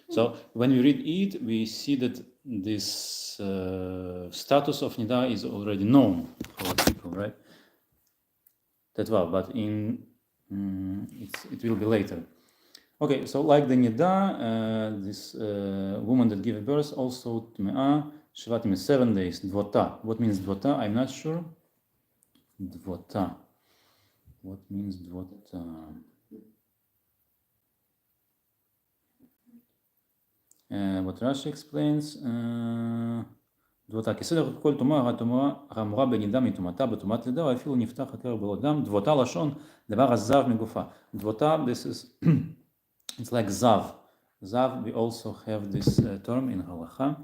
So when we read it, we see that this status of nida is already known for people, right? That well, but in it will be later. Okay, so like the nida, this woman that gave birth also tme'ah shvatim is 7 days. Dvota. What means dvota? I'm not sure. Dvota. What means dvota? What Rashi explains. דבותה, כסדר כל טומאה, האמורה בנידה מטומאתה, בטומאת לידה, או אפילו נפתח הקרב בלא דם, דבותה לשון, דבר הזב מגופה. דבותה, this is, it's like zav. Zav, we also have this term in halacha.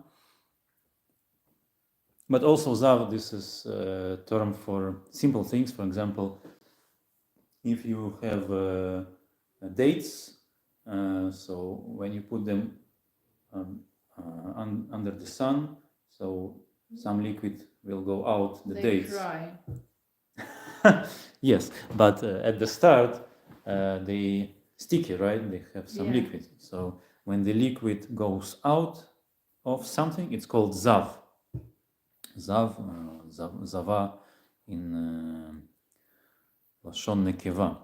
But also zav, this is a term for simple things. For example, if you have dates, so when you put them under the sun, so some liquid will go out the dates. Dry. Yes, but at the start they sticky, right? They have some liquid. So when the liquid goes out of something, it's called zav. Zava in lashon nekeva.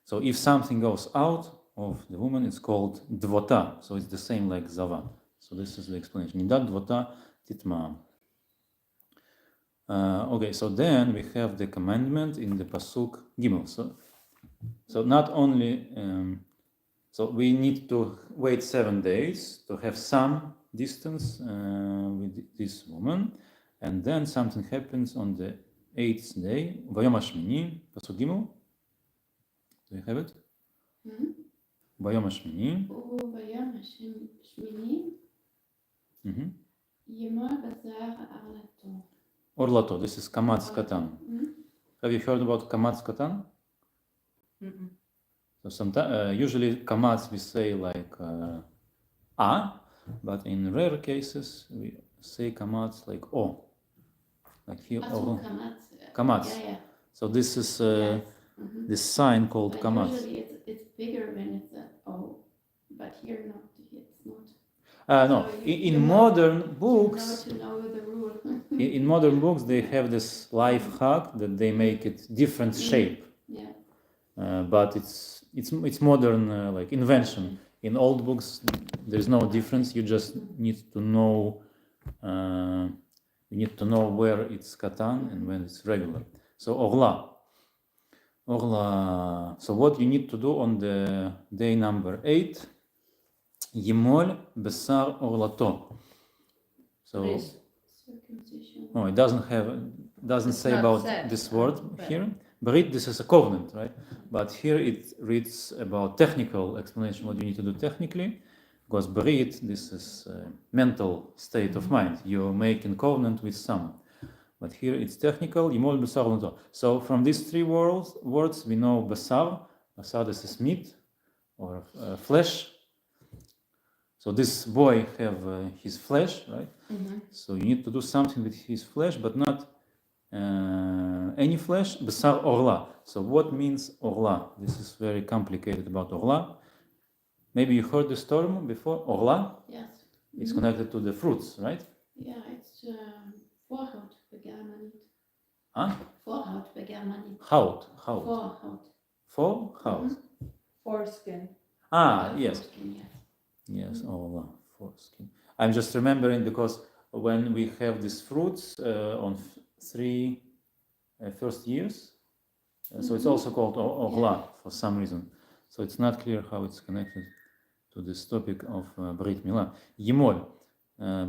So if something goes out of the woman, it's called dvota. So it's the same like zava. So this is the explanation. Nidat dvota titma. Okay, so then we have the commandment in the pasuk gimel. So not only, so we need to wait 7 days to have some distance with this woman, and then something happens on the 8th day. Vayom hashmini, pasuk gimel. Do you have it? Vayom hashmini. וביום השמיני ימול בשר ערלתו. Orlato, this is kamatz katan. Have you heard about kamatz katan? So sometimes, usually kamatz we say like a, but in rare cases we say kamatz like o, like here. Also Kamatz. Yeah. So this is Yes. this sign called But kamatz. usually it's bigger when it's a O, but here not. It's not. No, So in modern books. To know the rule. In modern books, they have this life hack that they make it different shape. Yeah. But it's modern like invention. In old books, there's no difference. You just need to know. You need to know where it's katan and when it's regular. So orla. So what you need to do on the day number 8? Yimol besar orlato. So. Circumcision. No, it doesn't say about said. this word here. Brit, this is a covenant, right? But here it reads about technical explanation, what you need to do technically, because Brit, this is a mental state of mind. You're making covenant with someone. But here it's technical. Yimol basar orlato. So from these 3 words we know basar. Basar, this is meat or flesh. So this boy have his flesh, right? So you need to do something with his flesh, but not any flesh. Besar orla. So what means orla? This is very complicated about orla. Maybe you heard this term before. Orla. Yes. It's connected to the fruits, right? Yeah, it's voorhout begaan maar niet. Huh? Voorhout begaan maar niet. Hout. Voorhout. Foreskin. Yes. Foreskin, yes. Yes, orla, foreskin. I'm just remembering because when we have these fruits on 3 first years, so it's also called orla for some reason. So it's not clear how it's connected to this topic of Brit Milah. Yimol,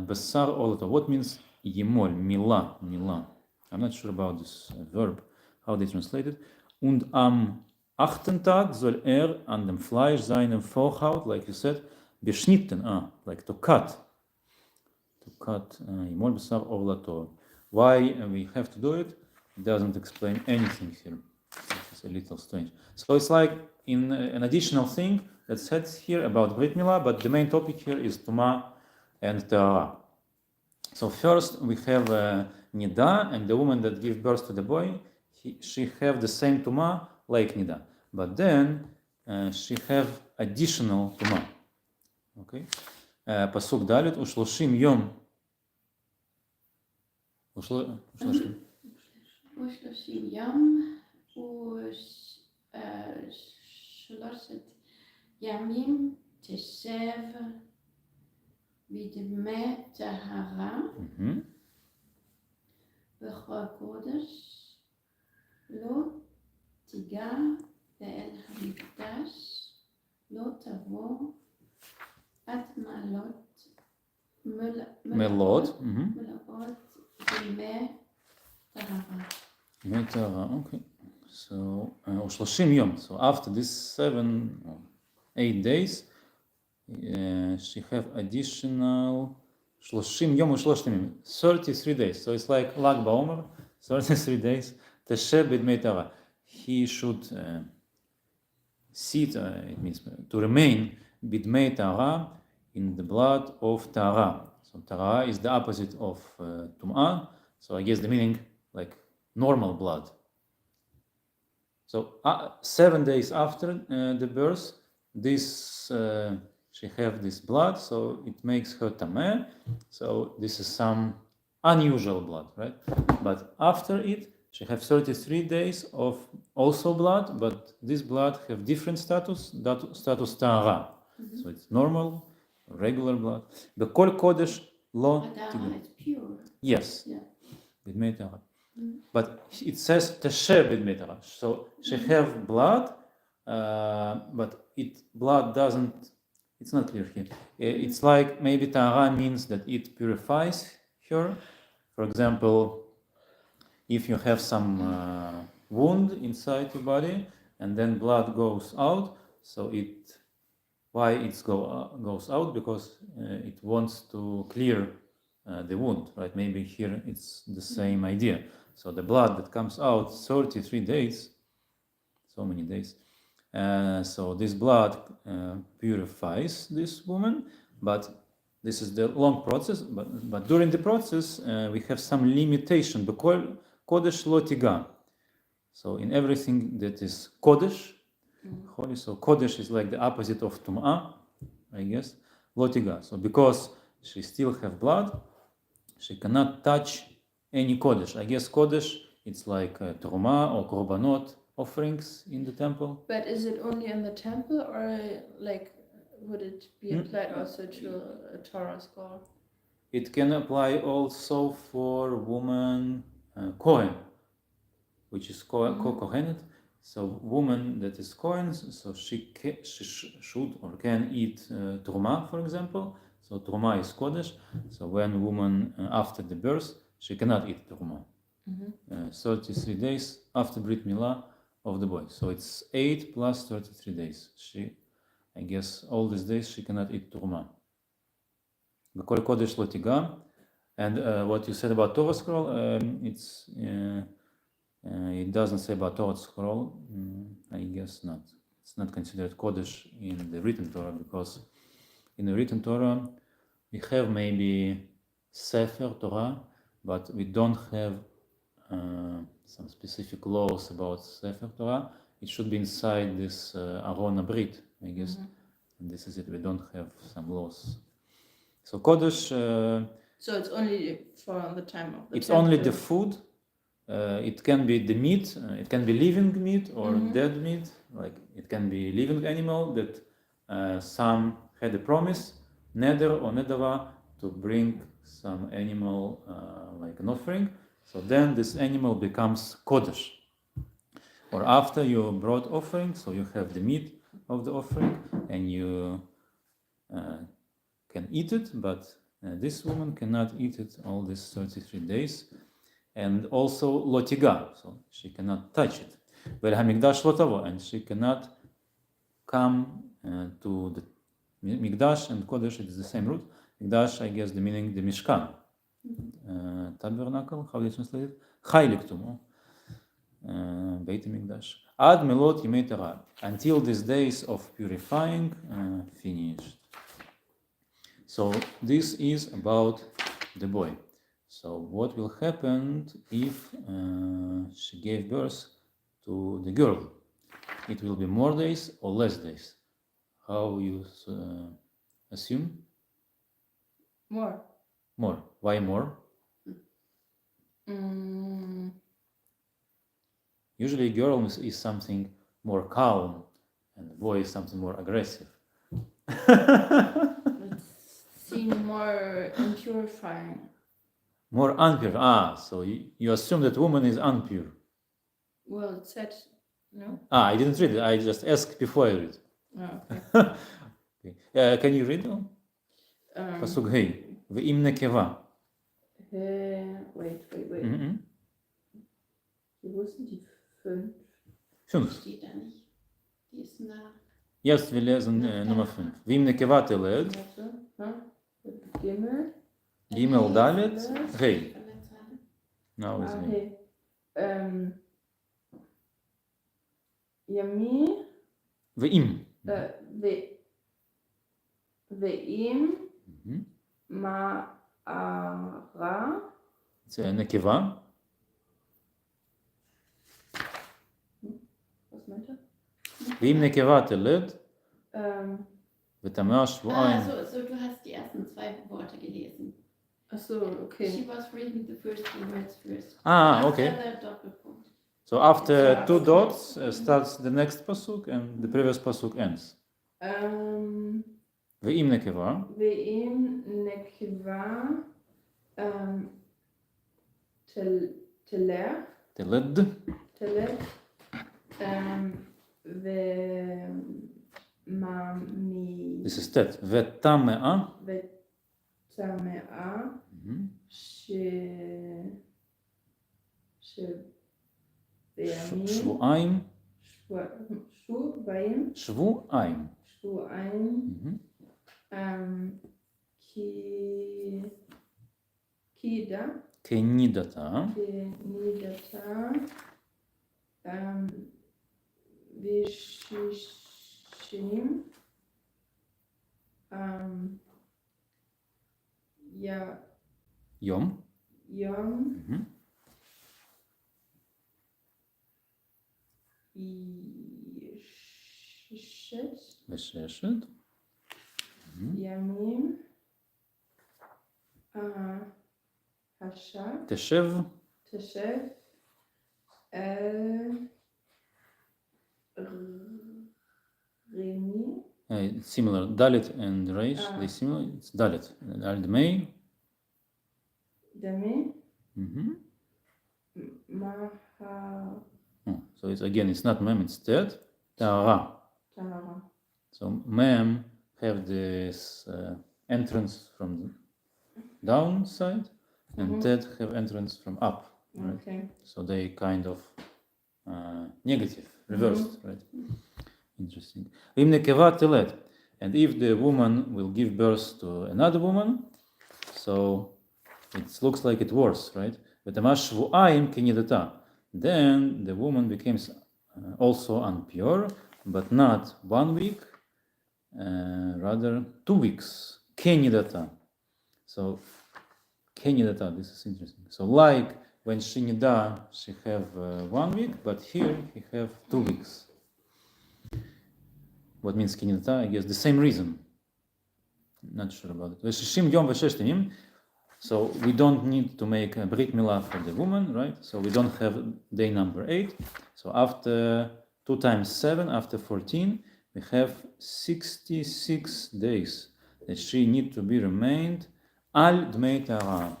besar orlato. What means yimol? Milah. I'm not sure about this verb, how they translate it. Und am 8. Tag soll an dem Fleisch seinem Vorhaut, like you said, beschnitten, like to cut. Yimol besar orlato. Why we have to do it? It doesn't explain anything here. It's a little strange. So it's like in an additional thing that says here about Brit Milah, but the main topic here is Tuma and Torah. So first we have Nida, and the woman that gives birth to the boy, she have the same Tuma like Nida. But then she have additional tuma. Okay? פסוק ד' ו30 יום. ו30 יום ושלושת ימים תשב בדמי טהרה בכל קודש, לא תיגע באל המקדש, לא תבוא עד מלאות בימי טהרה. Okay. So, 30 יום. So after this 7 or 8 days, she have additional 30 יום ו3 ימים. 33 days. So it's like lag ba'omer, 33 days. תשב בדמי טהרה. He should sit, it means to remain bidmei tahara, in the blood of tahara. So tahara is the opposite of tum'ah. So I guess the meaning like normal blood. So 7 days after the birth, this she have this blood, so it makes her tameh. So this is some unusual blood, right? But after it, she have 33 days of also blood, but this blood have different status, that status tahara. So it's normal, regular blood. בכל קודש לא תיגע. It's pure. Yes. Yeah. בדמי טהרה. But it says תשב בדמי טהרה. So she have blood, but blood doesn't, it's not clear here. It's like maybe tahara means that it purifies her. For example, if you have some wound inside your body and then blood goes out, so why it goes out? Because it wants to clear the wound, right? Maybe here it's the same idea. So the blood that comes out 33 days, so many days. So this blood purifies this woman, but this is the long process. But during the process, we have some limitation. בכל קודש לא תיגע. So in everything that is kodesh, holy, so kodesh is like the opposite of tum'ah, I guess, לא תיגע. So because she still have blood, she cannot touch any kodesh. I guess kodesh, it's like teruma or korbanot, offerings in the temple. But is it only in the temple, or like would it be applied also to a Torah scroll? It can apply also for woman Kohen, which is Kohenet. So woman that is Kohen, so she should or can eat Truma, for example. So Truma is Kodesh. So when woman after the birth, she cannot eat Truma. 33 days after Brit Milah of the boy. So it's 8 plus 33 days. I guess all these days she cannot eat Truma. בכל קודש לא תיגע. And what you said about Torah scroll, it doesn't say about Torah scroll. I guess not. It's not considered Kodesh in the written Torah, because in the written Torah we have maybe Sefer Torah, but we don't have some specific laws about Sefer Torah. It should be inside this Aron Abrit, I guess. And this is it. We don't have some laws. So Kodesh. So it's only for the time of the It's temple. only the food. It can be the meat. It can be living meat or dead meat. Like it can be living animal that some had a promise, neder or nedava, to bring some animal like an offering. So then this animal becomes kodesh. Or after you brought offering, so you have the meat of the offering and you can eat it, but this woman cannot eat it all these 33 days. And also lotiga, so she cannot touch it. Velhamikdash lotavo, and she cannot come to the Mikdash and Kodesh, it's the same root. Mikdash, I guess the meaning the Mishkan. Tabernacle, how do you translate it? Chayliktum, Beit Mikdash. Ad melot yimei Torah, until these days of purifying finished. So this is about the boy. So what will happen if she gave birth to the girl? it will be more days or less days. How you assume? More. More. Why more? Usually girl is something more calm and boy is something more aggressive. It seems more impurifying. More unpure. So you assume that woman is unpure. Well, it said no. I didn't read it. I just asked before I read. Oh, okay. Okay. Can you read? Pasuk hey. Ve'im nekeva. Wait. Mhm. Wo sind die 5? 5. Steht da nicht. Die ist nach. Jetzt wir lesen Nummer 5. Ve'im nekeva teled. Gimel. Gimel dalet. Hey. Von der Zahl. Now is me. Hey. Yami. Ve'im. Ve'im. Mhm. Ma'ara. זה נקבה. Was meint er? ואם נקבה תלד, ותמה שבועיים. So, du hast die ersten 2 Worte gelesen. Achso, okay. She was reading the first 2 words first. Okay. After the Doppelpunkt. So after 2 dots starts the next pasuk and the previous pasuk ends. ואם נקבה. ואם נקבה תלך. תלד. This is tet. ותמאה. ותמאה. שבועיים. שבועיים. כנידתה. ושישים. יום. וששת. ימים. תשב. רמי. It's similar. Dalet and Reish, they similar. It's Dalet. And Dmei. דמי. So it's not mem, it's tet. Tahara. טהרה. So mem have this entrance from down side, and tet have entrance from up. Right? Okay. So they kind of negative, reversed, right? Interesting. ואם נקבה תלד, and if the woman will give birth to another woman, so it looks like it worse, right? ותמה שבועיים כנידתה, then the woman becomes also impure, but not 1 week, rather 2 weeks. כנידתה. So כנידתה, this is interesting. So like when she nida, she have 1 week, but here he have 2 weeks. What means kinidata? I guess the same reason. Not sure about it. וששים יום וששת ימים. So we don't need to make a brit milah for the woman, right? So we don't have day number 8. So after 2 times 7, after 14, we have 66 days that she need to be remained al dmei tahara.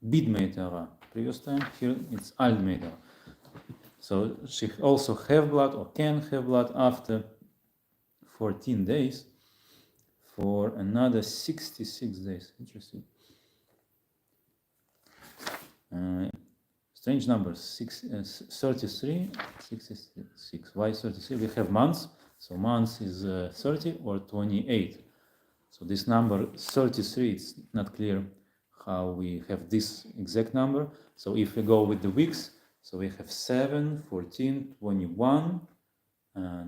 Bidmei tahara. Previous time, here it's al dmei tahara. So she also have blood or can have blood after 14 days for another 66 days. Interesting. Strange numbers. 33, 66. Why 33? We have months. So months is 30 or 28. So this number 33, it's not clear how we have this exact number. So if we go with the weeks, so we have 7, 14, 21,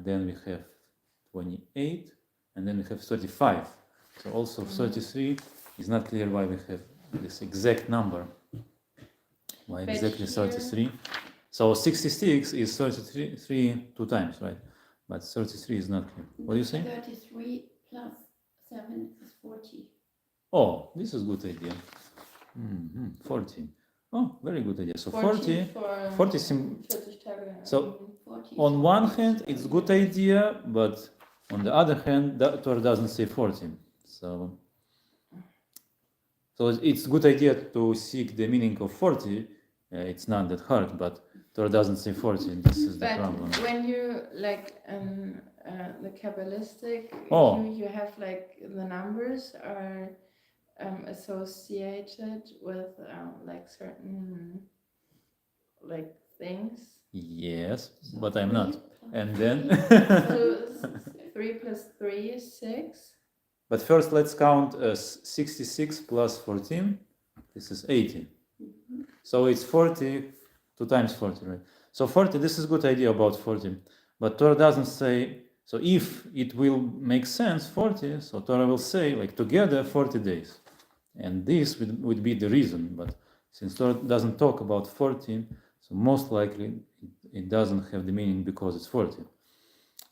then we have 28, and then we have 35. So also 33 is not clear why we have this exact number. Why But exactly here- 33? So 66 is 33 two times, right? But 33 is not clear. What do you say? 33 plus 7 is 40. Oh, this is good idea. 40. Oh, very good idea. So 40 for 40 sim- 40 Tage. So 40 on is one 40. hand, it's good idea, but on the other hand, the Torah doesn't say 40. So it's good idea to seek the meaning of 40. It's not that hard, but Torah doesn't say 40, and this is the But problem. when you like the Kabbalistic Oh. view, you have like the numbers are associated with like certain like things. Yes, So but I'm 3 not. plus And then, 3 plus 3 is 6. but first let's count as 66 plus 14. This is 80. Mhm. So it's 40, 2 times 40, right? So 40, this is good idea about 40. But Torah doesn't say, so if it will make sense, 40, so Torah will say, like, together 40 days. And this would be the reason. But since Torah doesn't talk about 40, so most likely it doesn't have the meaning because it's 40.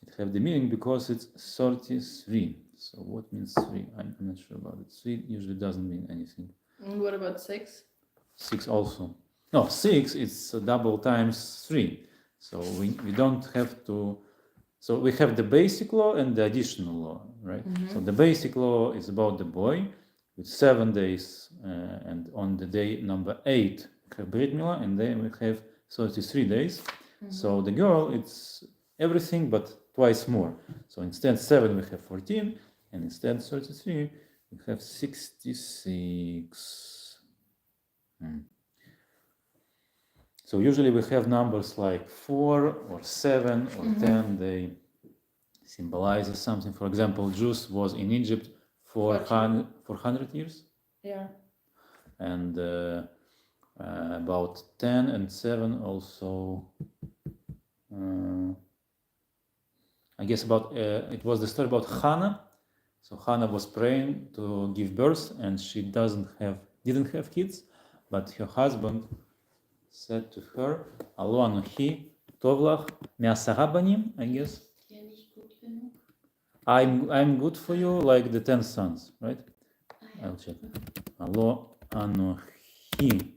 It have the meaning because it's 33. So what means 3? I'm not sure about it. 3 usually doesn't mean anything. And what about 6? 6 also. No, 6 it's double times 3. So we don't have to. So we have the basic law and the additional law, right? So the basic law is about the boy with 7 days, and on the day number 8 we have Brit Milah, and then we have 33 days. So the girl, it's everything but twice more. So instead 7 we have 14, and instead 33 we have 66. So usually we have numbers like 4 or 7 or 10. They symbolize something. For example, Jews was in Egypt for 400 years, Yeah. and about 10 and 7 also. I guess about it was the story about Hannah. So Hannah was praying to give birth, and she didn't have kids, but her husband said to her, Alo Anochi Tovlach me'asara banim, I guess. Ja, nicht gut genug. I'm good for you, like the 10 sons, right? Ah, ja. I'll check. Alo Anochi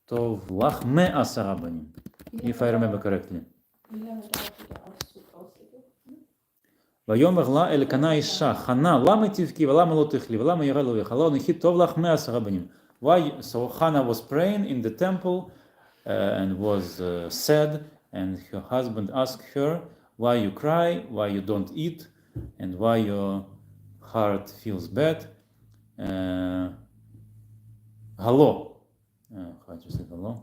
Tovlach me'asara banim, if I remember correctly. Wie lange dauert der Auszug aus Ägypten? ויאמר לה אלקנה אישה, חנה, למה תבכי ולמה לא תאכלי ולמה ירא אלוהיך? הלא אנוכי טוב לך 110 בנים. Why? So Hannah was praying in the temple and was sad, and her husband asked her, why you cry, why you don't eat, and why your heart feels bad. Hello. How do you say hello?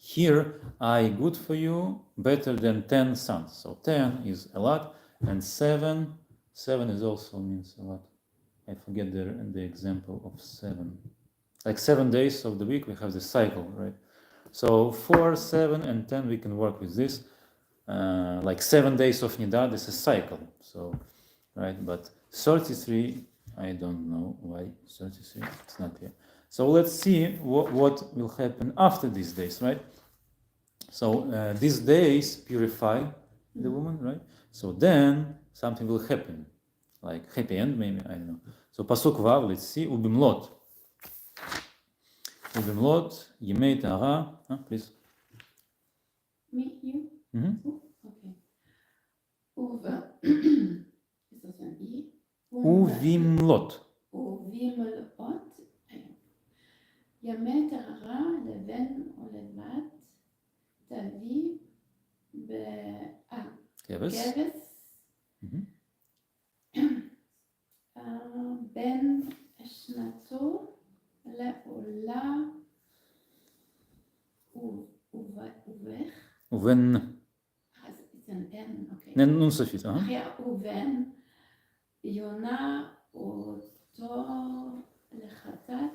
Here I good for you better than 10 sons. So 10 is a lot, and 7 is also means a lot. I forget the example of 7. Like 7 days of the week we have the cycle, right? So 4, 7, and 10 we can work with this. Like 7 days of Nida, this is cycle. So, right, but 33, I don't know why 33. It's not clear. So let's see what will happen after these days, right? So these days purify the woman, right? So then something will happen, like happy end, maybe, I don't know. So pasuk vav, let's see, ubimlot. Ubimlot, yemei tahara, please. Me, you? Mhm. So? Okay. Uwe. Ist das ein I? Uvimlot. Uvimlot. ימי טהרה לבן או לבת תביא כבש. Mhm. בין שנתו לעולה ובך. ובן, אז זה N, אוקיי. נון סופית, ובן יונה אותו לחטאת.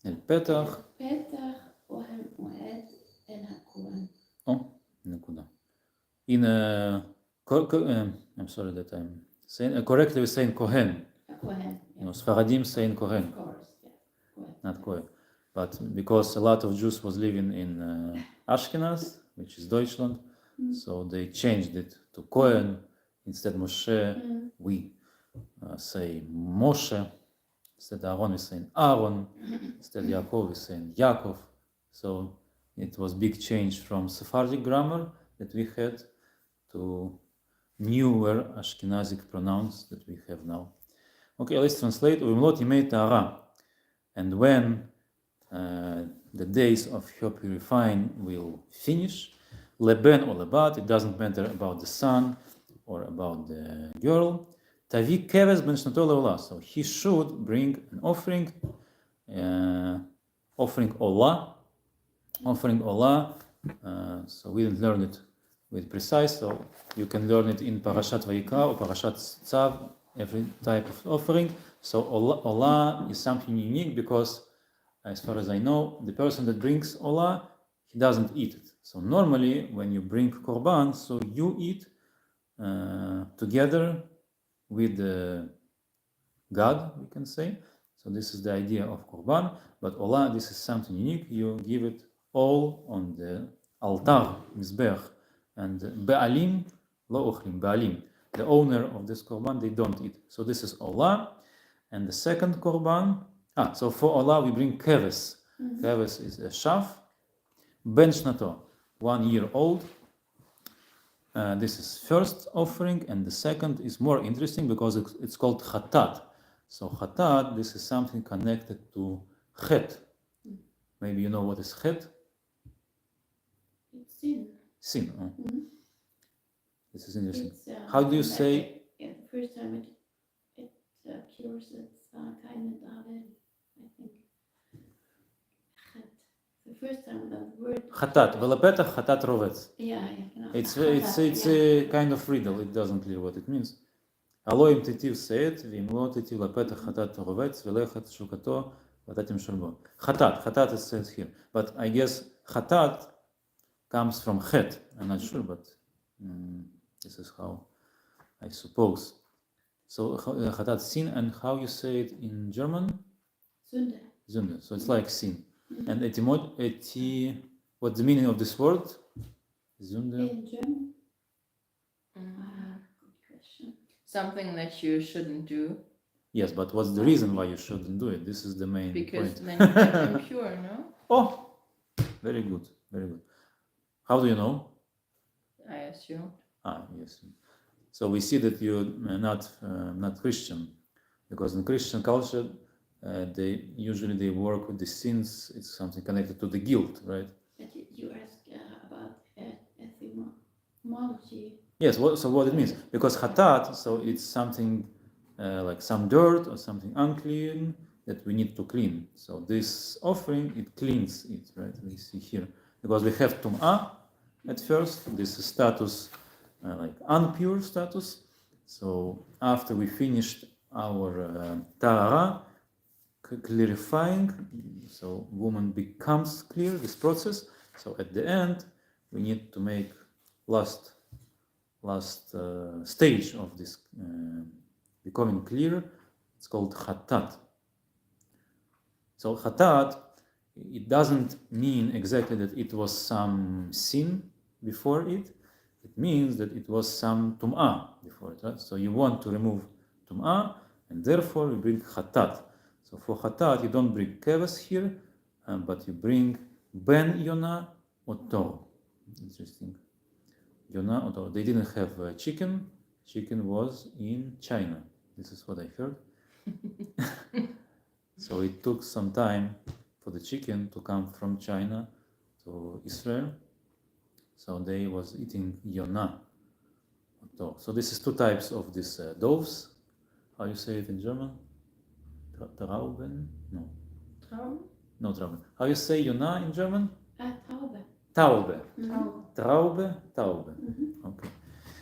אל פתח. פתח אוהל מועד אל הכהן. נקודה. In I'm sorry that I'm saying correctly. We're saying Kohen. Kohen. You know, Sfaradim saying Kohen, Of course, yeah. Kohen. not Kohen. But because a lot of Jews was living in Ashkenaz, which is Deutschland, so they changed it to Cohen instead Moshe. We say Moshe. Instead Aaron is saying Aaron. Instead Yaakov is saying Yaakov. So it was big change from Sephardic grammar that we had to newer Ashkenazic pronouns that we have now. Okay, let's translate. Umlot yimei ta'ara. And when the days of her purifying will finish, leben or lebat, it doesn't matter about the son or about the girl. Tavi keves ben shnato leolah. So he should bring an offering, offering olah. So we didn't learn it with precise, so you can learn it in Parashat Vayikra or Parashat Tzav, every type of offering. So olah is something unique because, as far as I know, the person that brings olah, he doesn't eat it. So normally, when you bring korban, so you eat together with God, we can say. So this is the idea of korban. But olah, this is something unique. You give it all on the altar, mizbech, and ba'alim lo ochlim. Ba'alim, the owner of this korban, they don't eat. So this is olah. And the second korban, so for olah we bring keves. Keves is a shaf. Ben shnato, 1 year old. This is first offering, and the second is more interesting because it's called chatat. So chatat, this is something connected to chet. Maybe you know what is chet? It's sin. Sin. This is interesting. It's, How do you say? The first time it cures, it's kind of David, I think. Chet. The first time the word. Chatat. Velepetach chatat rovetz. Yeah. It's Chatat, a kind of riddle. It doesn't clear what it means. Alo im titiv seet, v'im lo titiv lepetach chatat rovetz, v'lechet shukato, v'atatim shalbo. Chatat it says here. But I guess chatat comes from chet. I'm not sure, but this is how I suppose. So chatat, sin, and how you say it in German? Sünde. Sünde. So it's like sin. And what's the meaning of this word? Sünde. In German? Good question. Something that you shouldn't do. Yes, but what's the reason why you shouldn't do it? This is the main Because point. then you get impure, no? Oh, very good, very good. How do you know? I assume. Yes. So we see that you're not Christian, because in Christian culture, they usually work with the sins. It's something connected to the guilt, right? But you ask about etymology. Yes. So what it means? Because chatat, so it's something like some dirt or something unclean that we need to clean. So this offering, it cleans it, right? We see here because we have tum'ah at first. This is status like impure status. So after we finished our tahara, clarifying, so woman becomes clear, this process. So at the end, we need to make last stage of this becoming clear. It's called chatat. So chatat, it doesn't mean exactly that it was some sin before it. It means that it was some tum'ah before it, right? So you want to remove tum'ah, and therefore you bring chatat. So for chatat, you don't bring keves here, but you bring ben yonah or tor. Interesting. Yonah or tor. They didn't have chicken. Chicken was in China. This is what I heard. So it took some time for the chicken to come from China to Israel. So they was eating yonah. So this is two types of these doves. How you say it in German? Trauben? No. Traum? No Trauben. How you say yonah in German? Taube. Taube. Traum. Traube, Taube. Okay.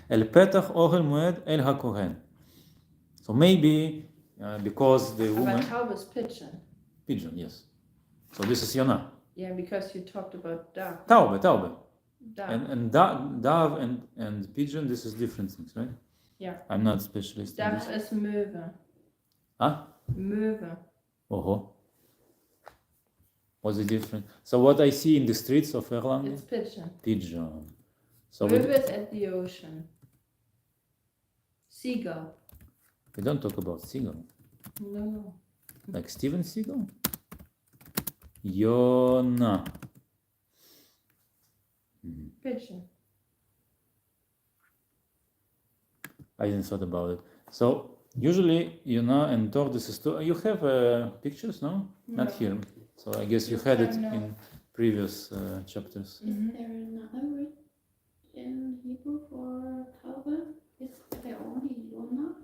El petach ohel moed el hakohen. So maybe because the woman... But Taube is pigeon. Pigeon, yes. So this is yonah. Yeah, because you talked about dove. Taube. Dove. And dove and pigeon, this is different things, right? Yeah. I'm not a specialist in Dove this. is Möwe. Huh? Möwe. Oh. What's the difference? So what I see in the streets of Erlangen? It's pigeon. Pigeon. So we Rivers and the ocean. Seagull. don't talk about seagull. No. Like Steven Seagal? Yona. Pigeon. I didn't thought about it. So usually Yona and Tor, this is two. You have pictures, no? Not No. here. So I guess you This had it time, no. in previous chapters. Is there another word in Hebrew for Taube? Is there only Yonah?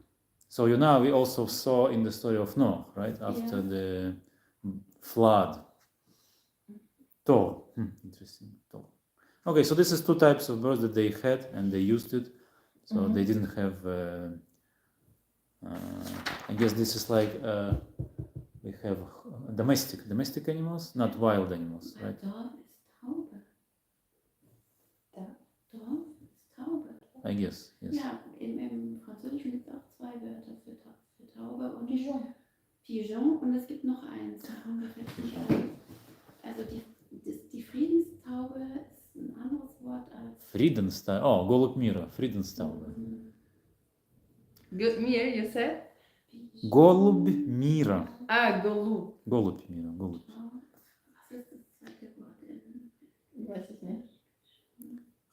So Yona we also saw in the story of Noah, right? After Yeah. the flood. Tor. Interesting. Tor. Okay, so this is two types of birds that they had and they used it. So they didn't have. I guess this is like we have domestic animals, not wild animals, right? Dog ist Taube. Dog ist Taube. I guess, yes. Ja, im Französischen gibt es auch zwei Wörter für Taube und Pigeon. Pigeon und es gibt noch eins, da haben wir jetzt nicht ein. Also die Friedenstaube ist ein anderes Wort als Friedenstaube. Oh, голубь мира. Friedenstaube. Mir, you said? Голубь мира. Ah, Golub. Голубь мира. Голубь. Was ist das zweite Wort in Weiß ich nicht.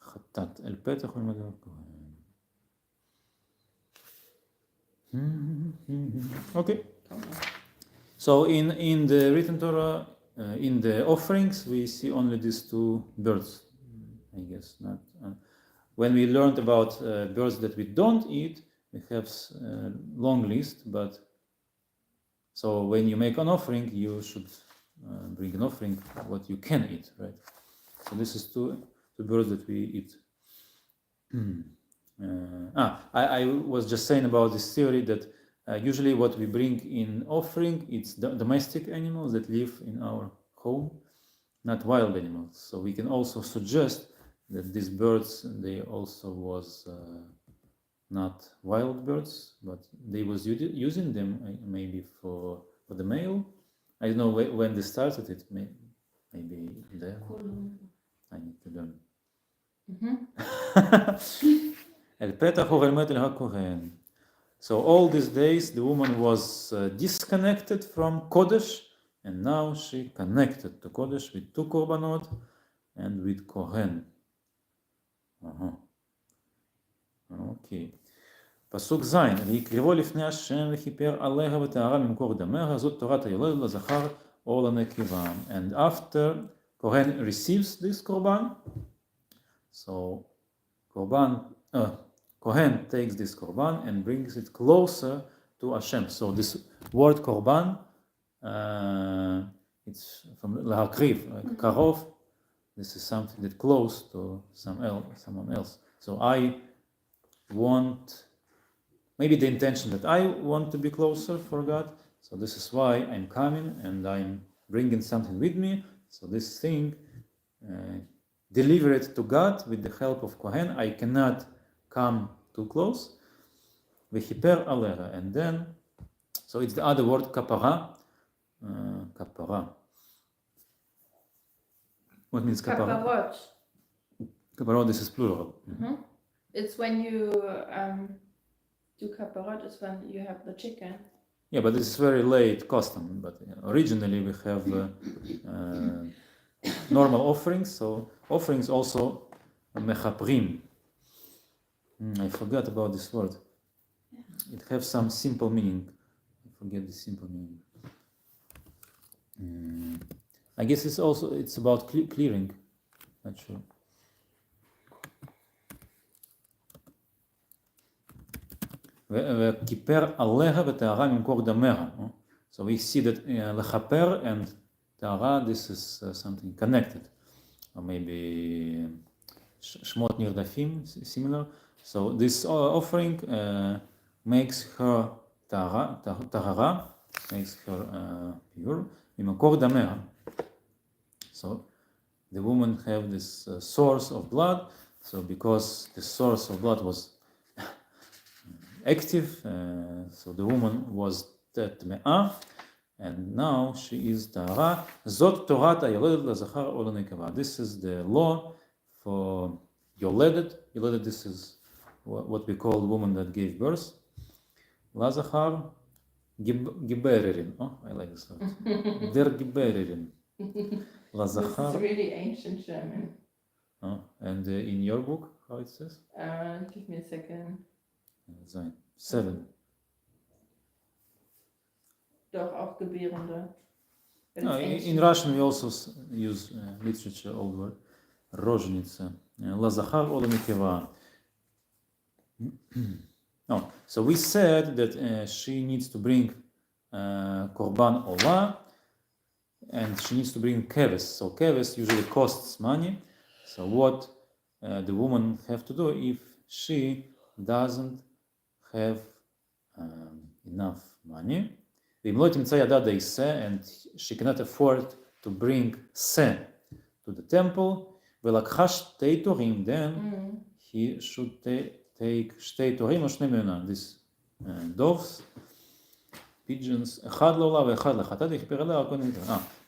חטאת אל פתח ולמדע הכהן. Okay. So in the written Torah, in the offerings, we see only these two birds. I guess not. When we learned about birds that we don't eat, we have a long list. But so when you make an offering, you should bring an offering what you can eat, right? So this is two birds that we eat. I was just saying about this theory that usually what we bring in offering, it's domestic animals that live in our home, not wild animals. So we can also suggest that these birds, they also was not wild birds, but they was using them maybe for the male. I don't know when they started it, maybe there. I need to learn. אל פתח ובלמת אל הכהן. So all these days the woman was disconnected from Kodesh, and now she connected to Kodesh with two korbanot and with Kohen. Okay. פסוק ז' ויקרבו לפני השם וכיפר עליה וטהרה ממקור דמיה, זאת תורת היולדת לזכר או לנקבה. And after Kohen receives this korban, so Kohen takes this korban and brings it closer to Hashem. So this word korban, it's from lahakriv, like karov. This is something that close to someone else. So I want, maybe the intention that I want to be closer for God. So this is why I'm coming and I'm bringing something with me. So this thing, deliver it to God with the help of Kohen. I cannot come too close. V'chiper aleha, and then, so it's the other word kapara. Kapara. What means kapara? Kaparot. Kapara. This is plural. It's when you do kaparot, it's when you have the chicken. Yeah, but this is very late custom. But originally we have normal offerings. So offerings also mechaprim. I forgot about this word. It has some simple meaning. I forget the simple meaning. I guess it's about clearing. Not sure. וכיפר עליה וטהרה ממקור דמיה. So we see that לכפר and טהרה, this is something connected. Or maybe שמות נרדפים, similar. So this offering makes her tahara, makes her pure. ממקור דמיה. So the woman have this source of blood. So because the source of blood was active, so the woman was tme'ah, and now she is Tahara. Zot Torat היולדת לזכר או לנקבה. This is the law for יולדת. יולדת, this is what we call woman that gave birth. לזכר, גיברירין. Oh, I like this word. Der גיברירין. This is really ancient German. Oh, and in your book, how it says? Give me a second. 7. Doch, auch Gebärende. But No, it's in ancient. Russian we also use literature, old word, роженица. Лазахар ола некева. Oh, so we said that she needs to bring korban olah, and she needs to bring keves. So keves usually costs money. So what the woman have to do if she doesn't have enough money? And she cannot afford to bring se to the temple. Then he should take shtei torim or shnei meona, these doves, pigeons.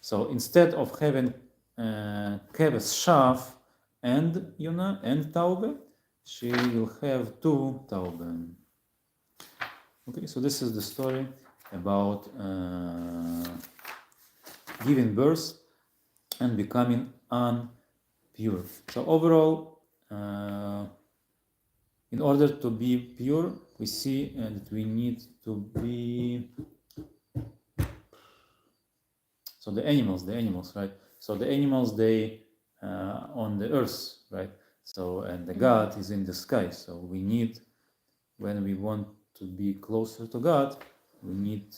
So instead of having keves shaf and yona and taube, she will have 2 taube. Okay, so this is the story about giving birth and becoming unpure. So overall, in order to be pure, we see that we need to be. So the animals, right? So the animals, they on the earth, right? So and the God is in the sky. So we need, when we want to be closer to God, we need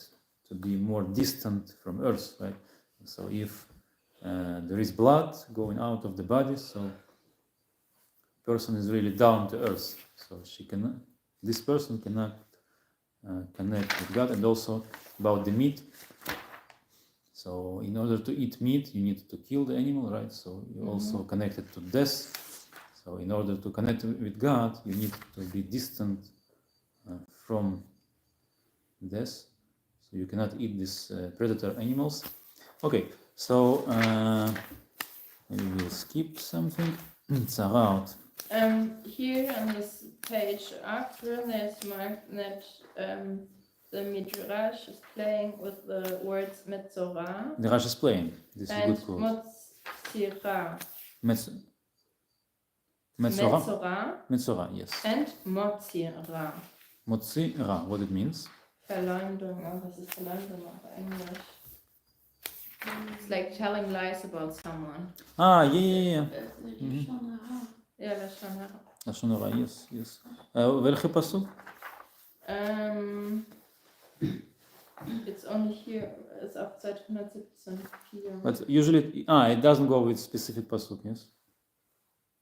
to be more distant from earth, right? So if there is blood going out of the body, so person is really down to earth. So this person cannot connect with God. And also about the meat. So in order to eat meat, you need to kill the animal, right? So you're also connected to death. So in order to connect with God, you need to be distant from death. So you cannot eat these predator animals. Okay, so maybe we'll skip something. Tzaraot. Here on this page after, there's marked that the Midrash is playing with the words Metzorah The Rash is playing. This is and good quote. Motzira. Metzorah. Metzorah, yes. And Motzira. Motzira, what it means? Verleumdung. Oh, was ist Verleumdung auf Englisch? It's like telling lies about someone. Yeah. Ja, Lashon Hara. לשון הרע, yes. ולכי פסוק? It's only here, it's auf Seite 117. But usually, it doesn't go with specific pasuk, yes?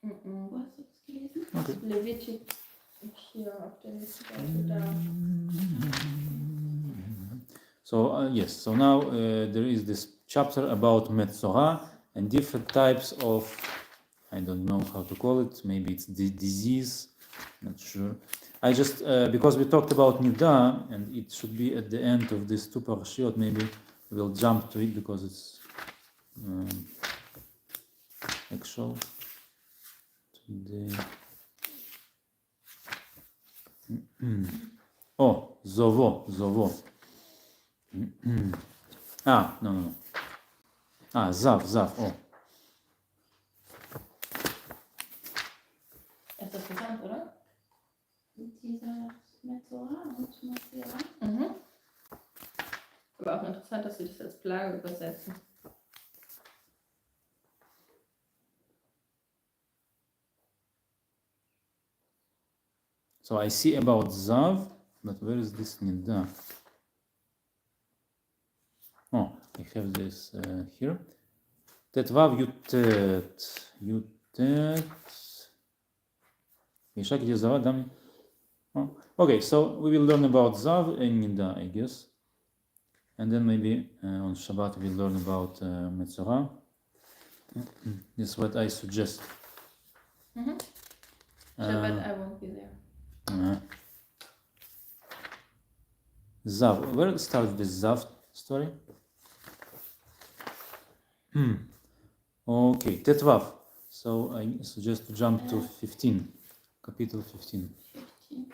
Wo hast du das gelesen? Okay. Levitik hier auf der Seite da. So, yes, so now there is this chapter about Metzorah and different types of, I don't know how to call it, maybe it's the disease, not sure. I just, because we talked about Nida, and it should be at the end of these 2 parashiot, maybe we'll jump to it because it's actual today. Oh, Zovo. No. Zav, oh. Ist das bekannt, oder? Dieser Metzora und Motzira. Aber auch interessant, dass sie das als Plage übersetzen. So I see about Zav, but where is this Nida? Oh, I have this here. Tetvav Yutet. Yeshak Yezava Dami. Okay, so we will learn about Zav and Nida, I guess. And then maybe on Shabbat we'll learn about Metzorah. This is what I suggest. Shabbat, I won't be there. Zav. Where it starts with Zav? story? Okay, Tetvav. So I suggest to jump to 15, Kapitel 15. 15.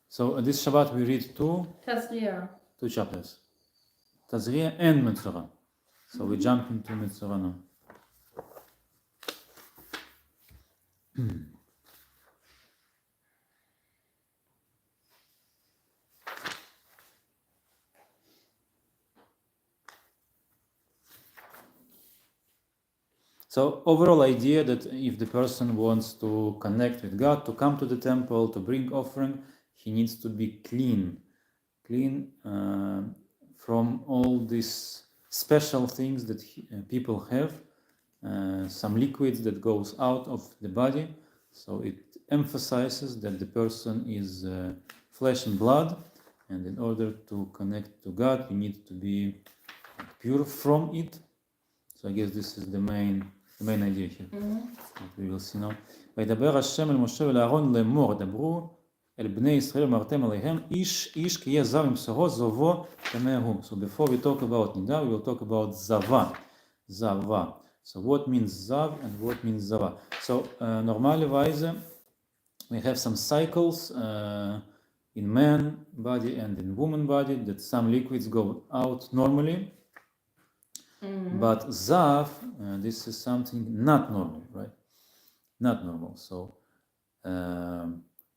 So this Shabbat we read two Tazria. chapters, Tazria and Metzora. So we jump into Metzora now. So overall idea that if the person wants to connect with God, to come to the temple, to bring offering, he needs to be clean from all these special things that people have, some liquids that goes out of the body. So it emphasizes that the person is flesh and blood, and in order to connect to God, you need to be pure from it. So I guess this is the main idea here. That we will see now. וידבר השם אל משה ולאהרון לאמור, דברו אל בני ישראל ואמרתם עליהם, איש כי יהיה זב עם בשרו, זובו טמא הוא. So before we talk about nida, we will talk about zava. So what means zav and what means zava? So normalerweise we have some cycles in man body and in woman body that some liquids go out normally. But zav, this is something not normal, right? Not normal. So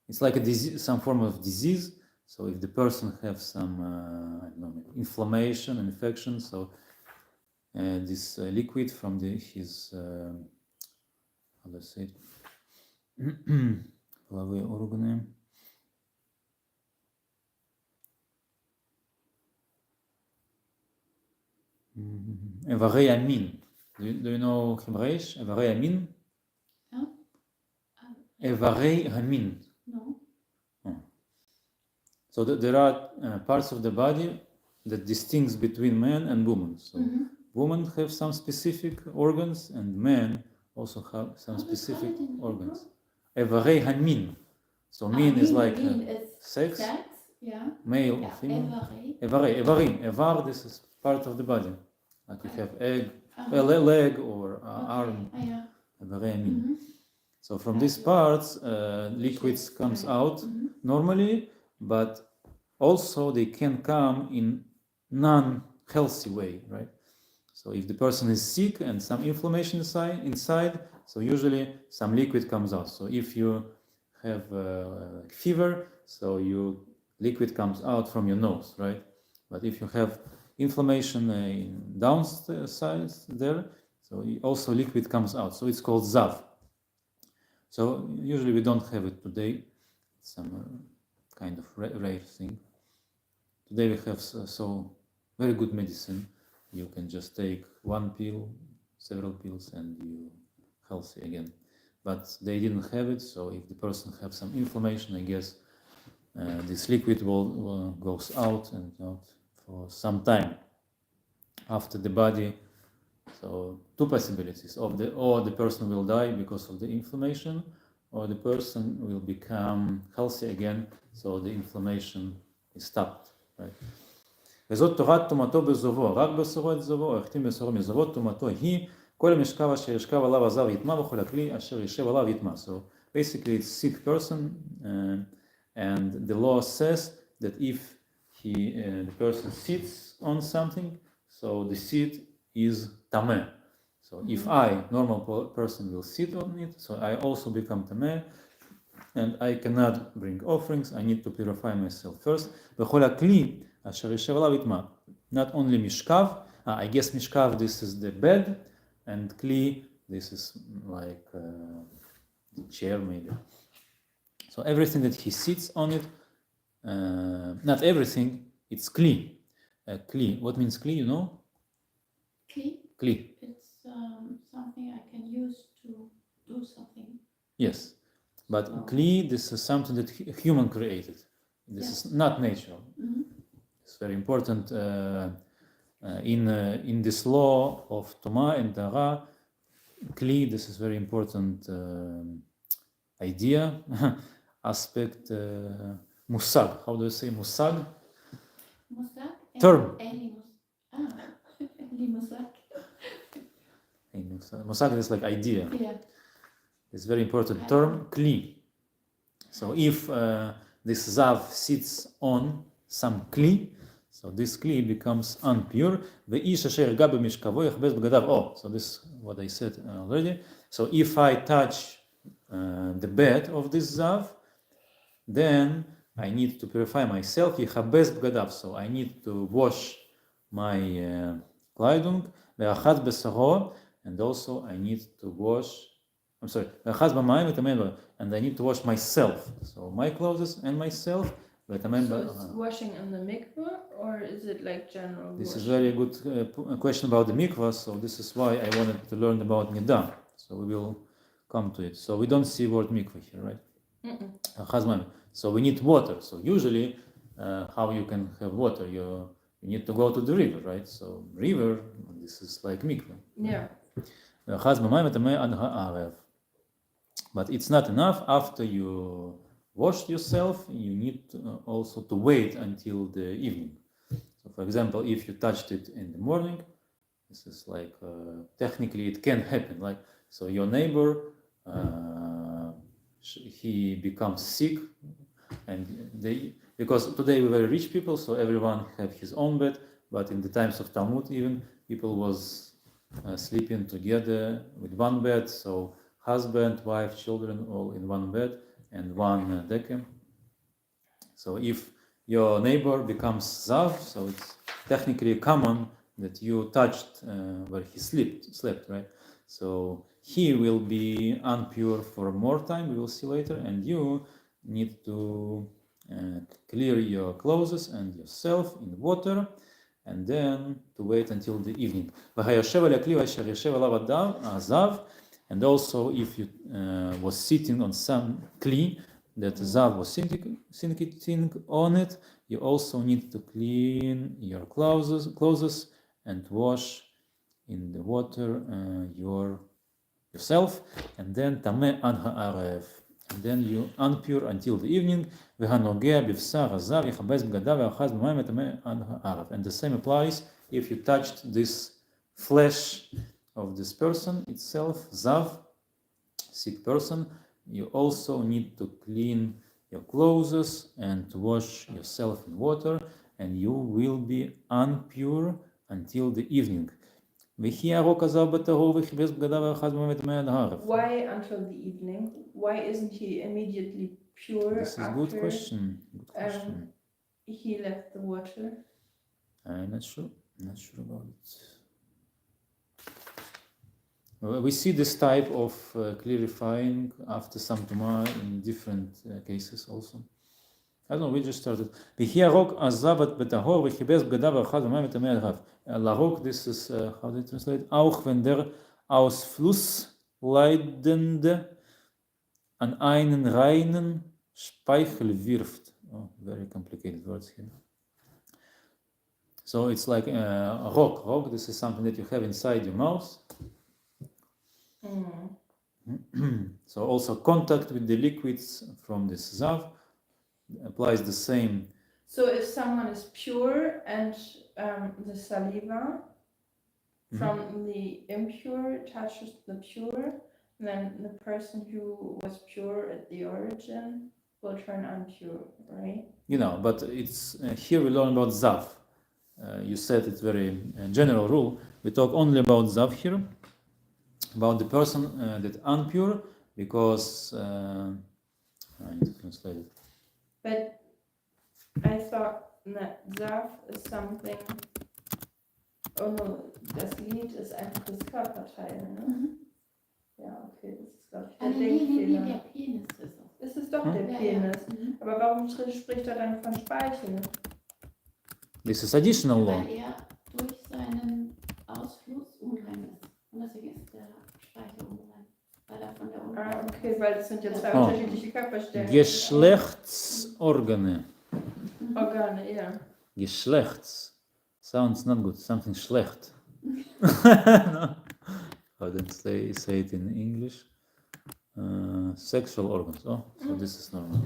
it's like a disease, some form of disease. So if the person has some I don't know, inflammation, infection, so this liquid from his how do I say it? Половые органы. איברי המין. Do you know Hebraish? איברי המין? No. איברי המין. No. So there are parts of the body that distinguish between man and woman. So women have some specific organs and men also have some specific organs. איברי המין. So min is like sex, yeah. male, Yeah. female. Every. איברים. איבר, this is part of the body. Like you have leg or arm. Yeah. איברי המין. So from these parts, liquids comes out normally, but also they can come in non-healthy way, right? So if the person is sick and some inflammation inside, so usually some liquid comes out. So if you have fever, so liquid comes out from your nose, right? But if you have inflammation downside there, so also liquid comes out. So it's called zav. So usually we don't have it today. It's some kind of rare thing. Today we have so very good medicine. You can just take one pill, several pills, and you're healthy again. But they didn't have it, so if the person has some inflammation, I guess this liquid will goes out and out for some time after the body. So two possibilities: or the person will die because of the inflammation, or the person will become healthy again, so the inflammation is stopped, right? וזאת תורת תומתו בזובו, רק בשרו את זובו, החתים בשרו מזובו, תומתו היא, כל המשכב אשר ישכב עליו הזר יטמע, וכל הכלי אשר ישב עליו יטמע. So basically it's sick person, and the law says that if the person sits on something, so the seat is tameh. So if I, normal person, will sit on it, so I also become tameh, and I cannot bring offerings. I need to purify myself first. וכל הכלי אשר ישב עליו יטמע. Not only משכב, I guess משכב, this is the bed, and kli, this is like the chair maybe. So everything that he sits on it, not everything, it's kli. Kli, what means kli, you know? Kli. It's something I can use to do something. Yes, but kli, this is something that human created. This is not natural. It's very important in this law of Tuma and Tara. Kli, this is very important idea, aspect, musag. How do you say musag? Musag, Term. Mosag is like idea. Yeah. It's very important term, kli. So if this zav sits on some kli, so this kli becomes impure. Oh, so this is what I said already. So if I touch the bed of this zav, then I need to purify myself. So I need to wash my Kleidung, and also I need to wash. I'm sorry, and I need to wash myself. So my clothes and myself. So it's washing in the mikveh, or is it like general This washing? is very good question about the mikvah. So this is why I wanted to learn about nidah. So we will come to it. So we don't see word mikvah here, right? So we need water. So usually, how you can have water? You need to go to the river, right? So river, this is like mikvah. Yeah. But it's not enough. After you washed yourself, you need also to wait until the evening. So, for example, if you touched it in the morning, this is like technically it can happen. Like so, your neighbor he becomes sick, and because today we're very rich people, so everyone have his own bed. But in the times of Talmud, even people was sleeping together with one bed. So husband, wife, children, all in one bed and one decker. So if your neighbor becomes zav, so it's technically common that you touched where he slept, right? So he will be impure for more time, we will see later, and you need to clear your clothes and yourself in water, and then to wait until the evening. And also if you was sitting on some kli that zav was sitting on it, you also need to clean your clothes and wash in the water yourself, and then tameh an ha'arev, and then you unpure until the evening. And the same applies if you touched this flesh of this person itself, zav, sick person. You also need to clean your clothes and to wash yourself in water, and you will be impure until the evening. Why until the evening? Why isn't he immediately pure? This is a after good question. he left the water? I'm not sure about it. We see this type of clarifying after some Tuma in different cases also. I don't know, we just started. Larok, this is, how do you translate? Auch wenn der aus Fluss leidende an einen reinen Speichel wirft. Oh, very complicated words here. So it's like a rock. Rock, this is something that you have inside your mouth. So also contact with the liquids from this zav applies the same. So if someone is pure and the saliva from the impure touches the pure, then the person who was pure at the origin will turn impure, right? But it's here we learn about zav. You said it's very general rule. We talk only about zav here, about the person that impure, because I need to translate it. But I thought that zav is something. Oh no, das Glied ist einfach das Körperteil, ne? Ja, okay, das ist, glaube ich, der Denkfehler. Der Penis ist es. Es ist doch der Penis. Aber warum spricht er dann von Speichel? This is additional law. Weil er durch seinen Ausfluss unrein ist. Und deswegen ist der Speichel unrein. Weil er von der Unrein okay, weil das sind ja zwei unterschiedliche Körperstellen. Geschlechtsorgane. Organe, ja. Geschlechts. Sounds not good. Something schlecht. No. How do you say it in English? Sexual organs. Oh, so this is normal.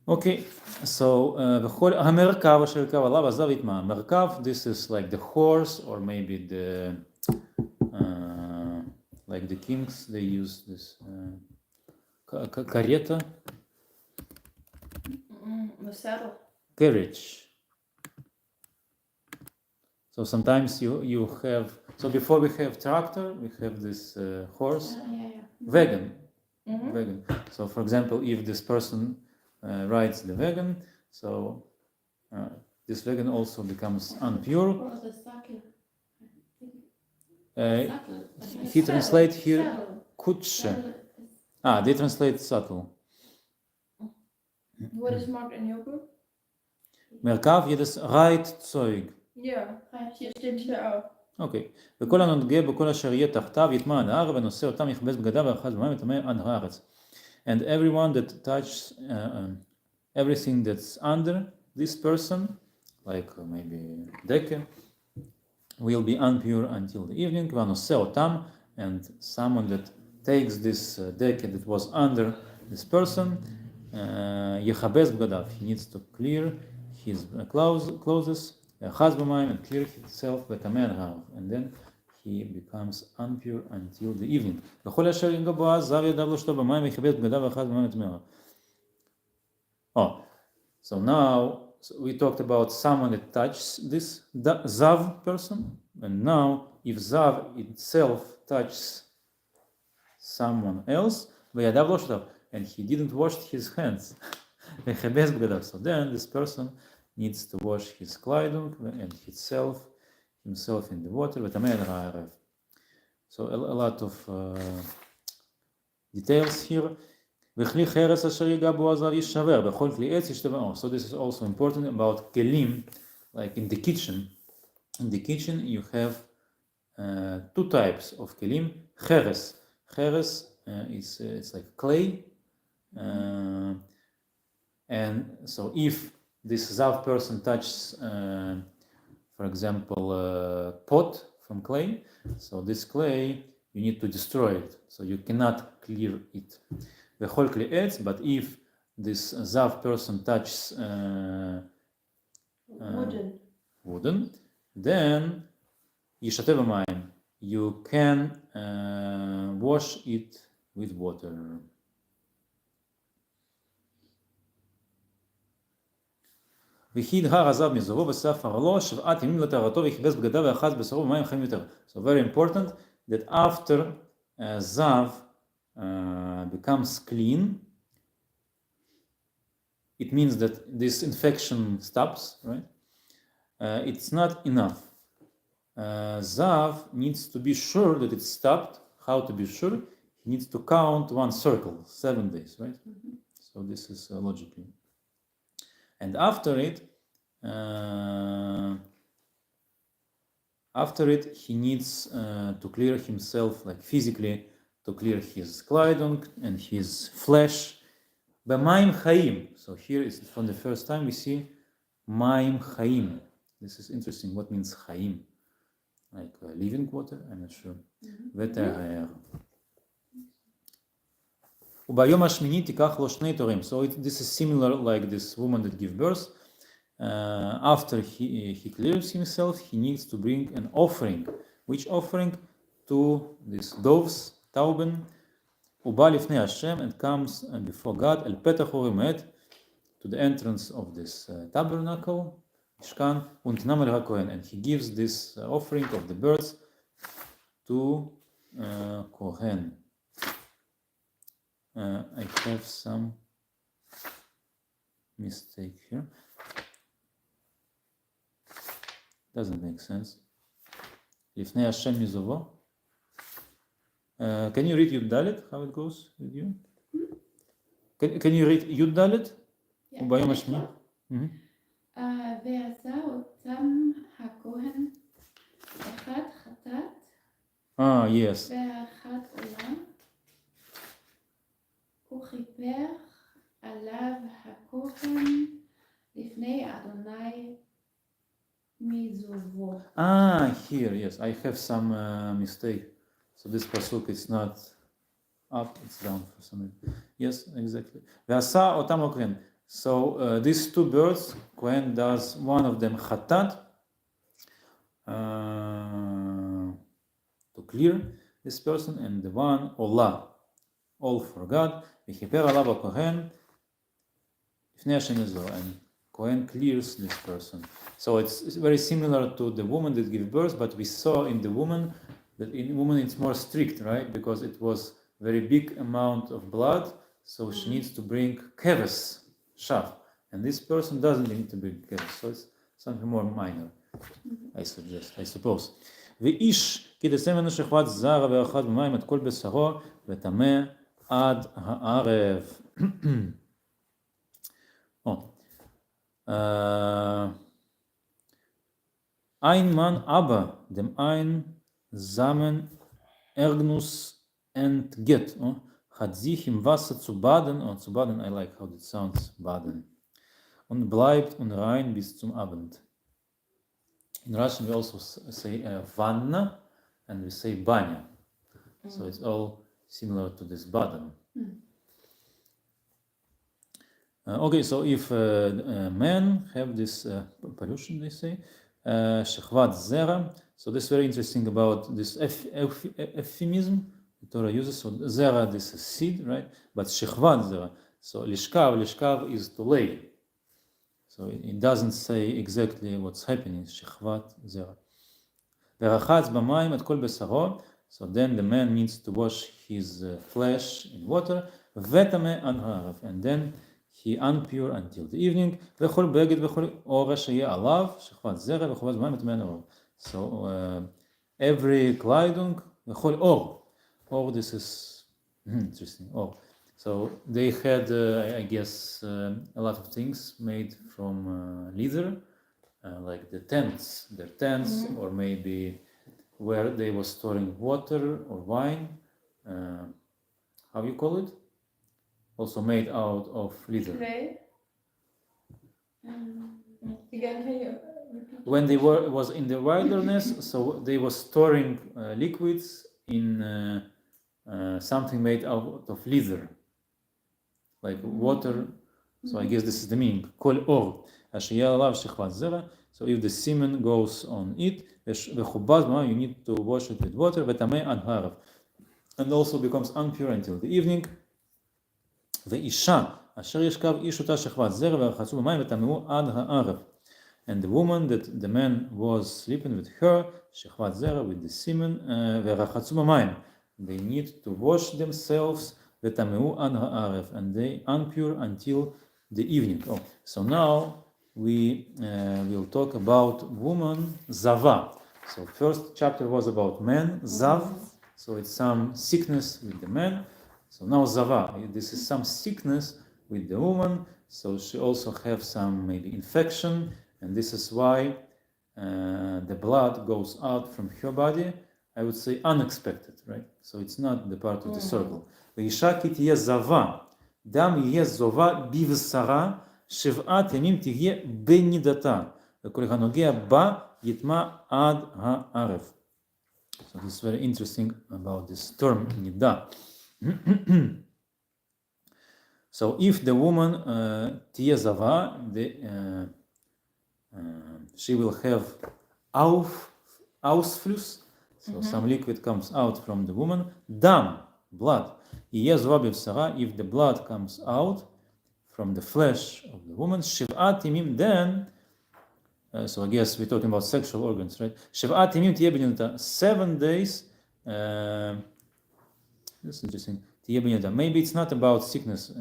Okay, so בכל המרכב אשר רכב עליו עזב יטמע. מרכב, this is like the horse or maybe the like the kings, they use this карета, The saddle. carriage. So sometimes you have, so before we have tractor, we have this horse, wagon. Wagon. So for example, if this person rides the wagon, so this wagon also becomes impure. Or the saddle. He translate here Saddle. kutsche. Saddle is- They translate subtle. What is marked in your book? מרכב jedes Reitzeug. Ja, hier steht hier auch. אוקיי. וכל הנוגע בכל אשר יהיה תחתיו יטמע עד ההר ונושא אותם יכבס בגדיו ויאחז במים וטמא עד הארץ. And everyone that touches everything that's under this person, like maybe deke, will be impure until the evening. ונושא אותם, and someone that takes this deke that was under this person, יכבס בגדיו. He needs to clear his clothes, ויאחז במים, and clear himself וטמא עד ההר. And then he becomes impure until the evening. וכל אשר ינגע בו זב ידיו לא שתו במים ויכבס בגדיו ויאחז במים וטמא. So now we talked about someone that touches this zav person, and now if zav itself touches someone else, וידיו לא שתו, and he didn't wash his hands, ויכבס בגדיו. So then this person needs to wash his kleidung and himself in the water, וטמא עד הערב. So a lot of details here. וכלי חרס אשר ייגע בו הזב יישבר, בכל כלי עץ ישתבע. So this is also important about kelim, like in the kitchen. In the kitchen you have two types of kelim. Cheres. Cheres it's like clay. And so if this zav person touches, for example, a pot from clay, so this clay, you need to destroy it. So you cannot clear it. בכל כלי עץ, but if this zav person touches wooden, then ישתה במים. You can wash it with water. וכי דהר הזב מזובו וספר לו 7 ימים לטהרתו ויכבס בגדיו ויאחז בשרו במים חמים יותר. So very important that after zav becomes clean, it means that this infection stops, right? It's not enough. Zav needs to be sure that it stopped. How to be sure? He needs to count one circle, 7 days, right? So this is logically. And after it, he needs to clear himself, like physically, to clear his kleidung and his flesh. B'mayim chaim. So here is from the first time we see mayim chaim. This is interesting. What means chaim? Like living water? I'm not sure. וטהר. וביום השמיני תיקח לו 2 תורים. So this is similar like this woman that gave birth. After he clears himself, he needs to bring an offering. Which offering? To these doves, tauben. הוא בא לפני השם and comes before God אל פתח אור המועד, to the entrance of this tabernacle, משכן, ונתנם אל הכהן, and he gives this offering of the birds to Kohen. I have some mistake here. Doesn't make sense. לפני השם מזובו. Can you read Yud how it goes with you? Can you read Yud Dalet? וביום השמיני? ועשה אותם הכהן אחד חטאת yes. ואחד עולם וכיפר עליו הכהן לפני אדוני מזובו. Here, yes, I have some mistake. So this pasuk is not up, it's down for some reason. Yes, exactly. ועשה אותם הכהן. So these two birds, Kohen does one of them chatat to clear this person, and the one olah, all for God. V'chiper alav Kohen ifnei Hashem ezo, and Kohen clears this person. So it's very similar to the woman that gives birth, but we saw in the woman that in woman it's more strict, right? Because it was very big amount of blood, so she needs to bring keves, shav, and this person doesn't need to bring keves, so it's something more minor, I suppose. ואיש כי תצא ממנו שכבת זרע ואחד במים את כל בשרו וטמא עד הערב. Ein Mann aber dem einsamen Ergnus entgeht, hat sich im Wasser zu baden, zu baden, I like how it sounds, baden, und bleibt unrein bis zum Abend. In Russian we also say vanna, and we say banya, so it's all similar to this baden. Okay, so if men have this pollution, they say, shechvat zera, so this is very interesting about this euphemism the Torah uses. So zera, this is seed, right? But shechvat zera, so lishkav is to lay. So it doesn't say exactly what's happening. Shechvat zera. Verachatz b'mayim et kol besaro. So then the man needs to wash his flesh in water. V'tameh an ha'arav, and then he unpure until the evening. V'chol beged v'chol ora sheyeh alav shechvat zera v'chovaz b'mayim et men or. So every kleidung v'chol or. This is interesting. Or. So they had, I guess, a lot of things made from leather, like their tents, or maybe where they were storing water or wine. How you call it? Also made out of leather. Clay? Again, can you repeat? When they was in the wilderness, so they were storing liquids in something made out of leather, like water. So I guess this is the meaning. Kol or ashiyah alav shechvat zera. So if the semen goes on it, you need to wash it with water. V'tameh ad harav, and also becomes impure until the evening. Ve'isha asher yeshkav ish ota shechvat zera ve'rachatzu b'mayim v'tameu ad ha'arav. And the woman that the man was sleeping with her, shechvat zera, with the semen, ve'rachatzu b'mayim, they need to wash themselves, v'tameu ad ha'arav, and they impure until the evening. So now we will talk about woman, zava. So first chapter was about man, zav. So it's some sickness with the man. So now zava, this is some sickness with the woman. So she also have some maybe infection, and this is why the blood goes out from her body. I would say unexpected, right? So it's not the part of the circle. ואישה כי תהיה זבה, דם יהיה זובה בבשרה, 7 ימים תהיה בנידתה, וכל הנוגע בה יטמע עד הערב. So this is very interesting about this term, nida. So if the woman תהיה זבה, she will have ausfluss, so some liquid comes out from the woman. Dam, blood. יהיה זובה בבשרה, if the blood comes out from the flesh of the woman. 7 ימים, then, so I guess we're talking about sexual organs, right? 7 ימים תהיה בנידתה, 7 days, that's interesting, תהיה בנידתה. Maybe it's not about sickness,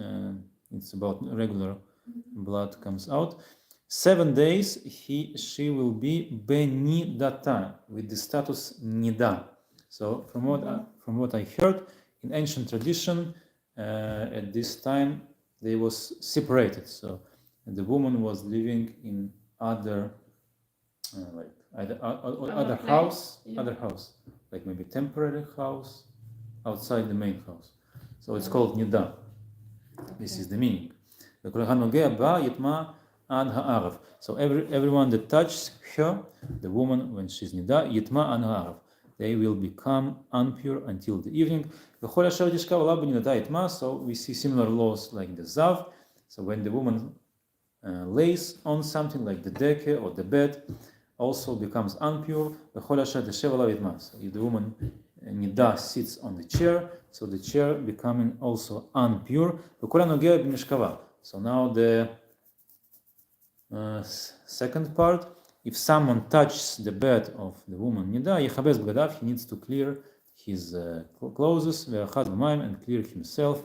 it's about regular blood comes out. 7 days she will be benidata, with the status nida. So from what I heard, in ancient tradition, at this time they was separated. So the woman was living in other, like other house, like maybe temporary house outside the main house. So it's called nida. This is the meaning. So everyone that touches her, the woman, when she's nida, yitma an ha'arav, they will become impure until the evening. So we see similar laws like the zav. So when the woman lays on something like the deke or the bed, also becomes impure. So if the woman nida sits on the chair, so the chair becoming also impure. So now the second part, if someone touches the bed of the woman nida, he needs to clear his clothes and clear himself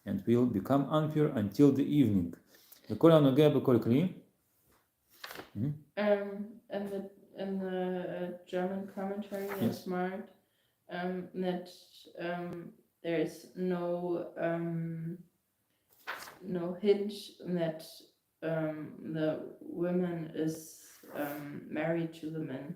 and will become impure until the evening. In the German commentary, Yes. there's marked that there is no hint that the woman is married to the man.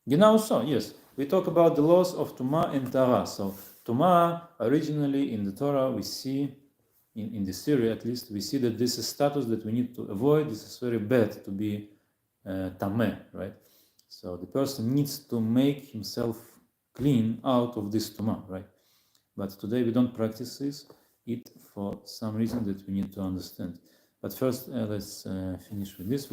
Genau so, yes. We talk about the laws of Tuma and Tara. So Tuma, originally in the Torah, we see, in the Syria at least, we see that this is status that we need to avoid. This is very bad to be Tameh, right? So the person needs to make himself clean out of this Tuma, right? But today we don't practice it for some reason that we need to understand. But first, let's finish with this.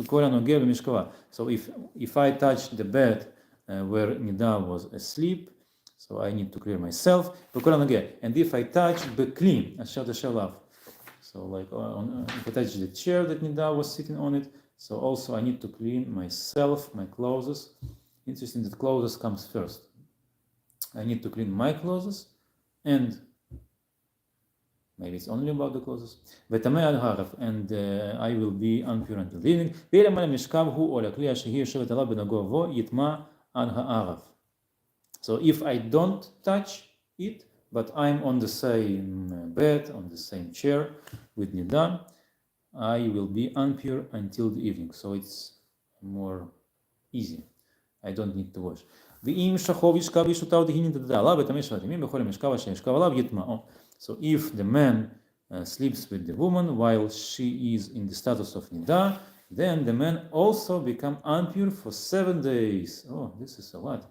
So if I touch the bed where Nida was asleep, so I need to clear myself. And if I touch Beklim, so like if I touch the chair that Nida was sitting on it, so also I need to clean myself, my clothes. Interesting that clothes comes first. I need to clean my clothes, and maybe it's only about the clothes. And I will be impure until the evening. So if I don't touch it, but I'm on the same bed, on the same chair with Nida, I will be impure until the evening. So it's more easy. I don't need to wash. So if the man sleeps with the woman while she is in the status of Nida, then the man also become impure for 7 days. Oh, this is a lot.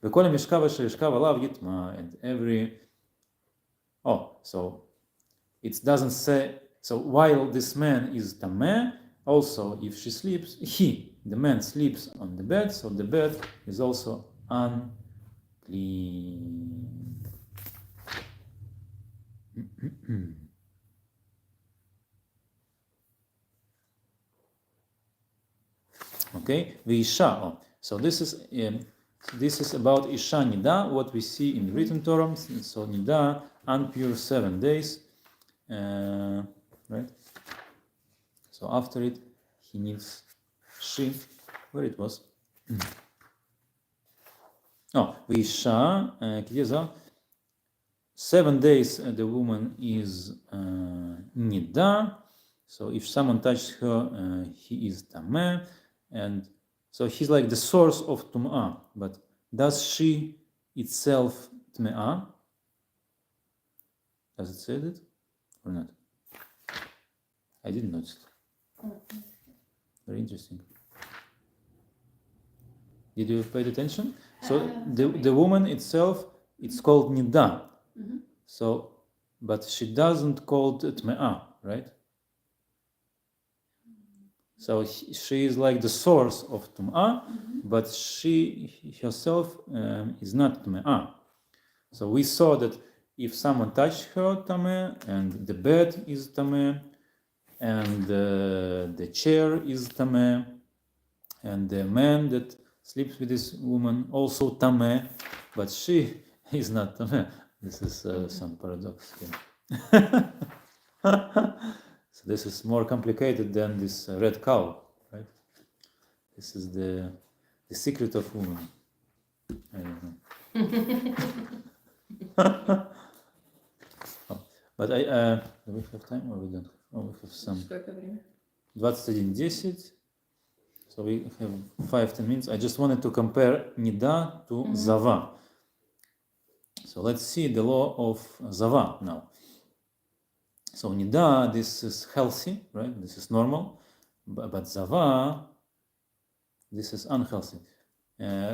And every... Oh, so it doesn't say... So while this man is Tameh, also if she sleeps, the man sleeps on the bed, so the bed is also unclean. Okay, Visha. So this is about Isha Nida, what we see in the written Torah. So Nida, impure 7 days, right? So after it, he needs where it was? Oh, Visha Kieza. 7 days the woman is Nida. So if someone touches her, he is Tameh. And so he's like the source of Tum'ah. But does she itself Tme'ah? Does it say that or not? I didn't notice it. Very interesting. Did you pay attention? So the woman itself, it's called Nida. Mm-hmm. So, but she doesn't call it Tme'ah, right? So she is like the source of Tum'ah, but she herself is not Tme'ah. So we saw that if someone touched her Tameh, and the bed is Tameh, and the chair is Tameh, and the man that sleeps with this woman also Tameh, but she is not Tameh. This is some paradox here. So this is more complicated than this red cow, right? This is the secret of woman. I don't know. Oh, but do we have time or we don't? Oh, we have some. 21:10. So we have 5-10 minutes. I just wanted to compare Nida to Zava. So let's see the law of Zava now. So Nida, this is healthy, right? This is normal. But Zava, this is unhealthy.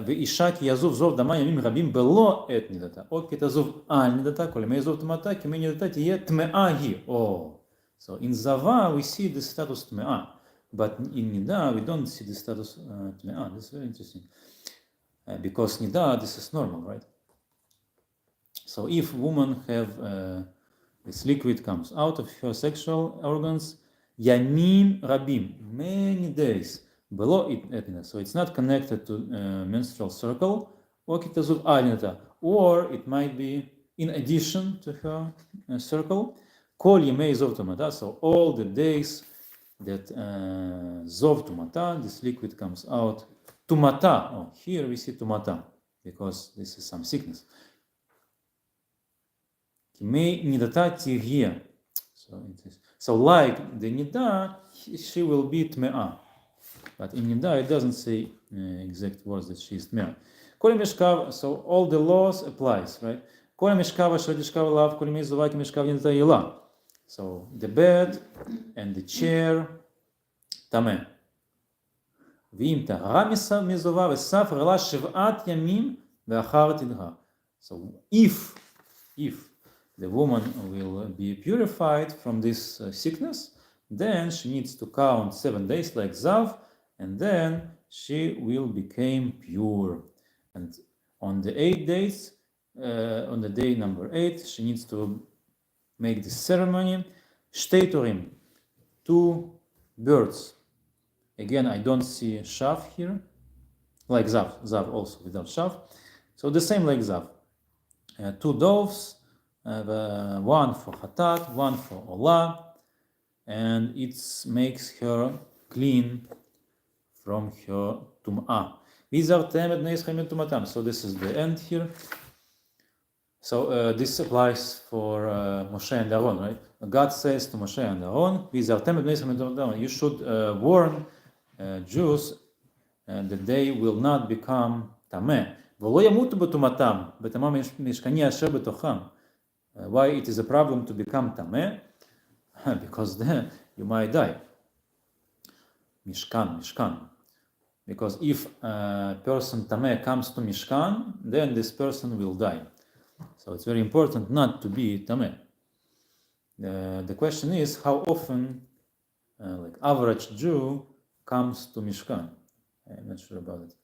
ואישה כי יעזוב זוב דמה ימים רבים בלא את נידתה, או כי תעזוב על נידתה, כל ימי יעזוב טמאתה, כי מי נידתה תהיה טמאה היא. Oh, So in Zava we see the status Tme'ah, but in Nida we don't see the status Tme'ah. That's very interesting. Because Nida, this is normal, right? So if woman have this liquid comes out of her sexual organs, Yamim Rabim, many days below it, so it's not connected to menstrual circle, or it might be in addition to her circle. Kol Yemei Zov Tumata, so all the days that Zov Tumata, this liquid comes out. Tumata, oh, here we see Tumata, because this is some sickness. So like the Nida, she will be Tme'ah. But in Nida, it doesn't say exact words that she is Tme'ah. So all the laws applies, right? So the bed and the chair, Tameh. So if the woman will be purified from this sickness, then she needs to count 7 days like Zav, and then she will become pure. And on the 8 days, on the day number 8, she needs to make this ceremony. Shtei Turim, 2 birds. Again, I don't see Shav here, like Zav also without Shav. So the same like Zav. 2 doves, one for Hatat, one for Olah, and it makes her clean from her Tum'ah. So this is the end here. So this applies for Moshe and Aaron, right? God says to Moshe and Aaron, you should warn Jews that they will not become Tameh. Why it is a problem to become Tameh? Because then you might die. Mishkan. Because if a person Tameh comes to Mishkan, then this person will die. So it's very important not to be Tameh. The question is how often, like average Jew comes to Mishkan. I'm not sure about it.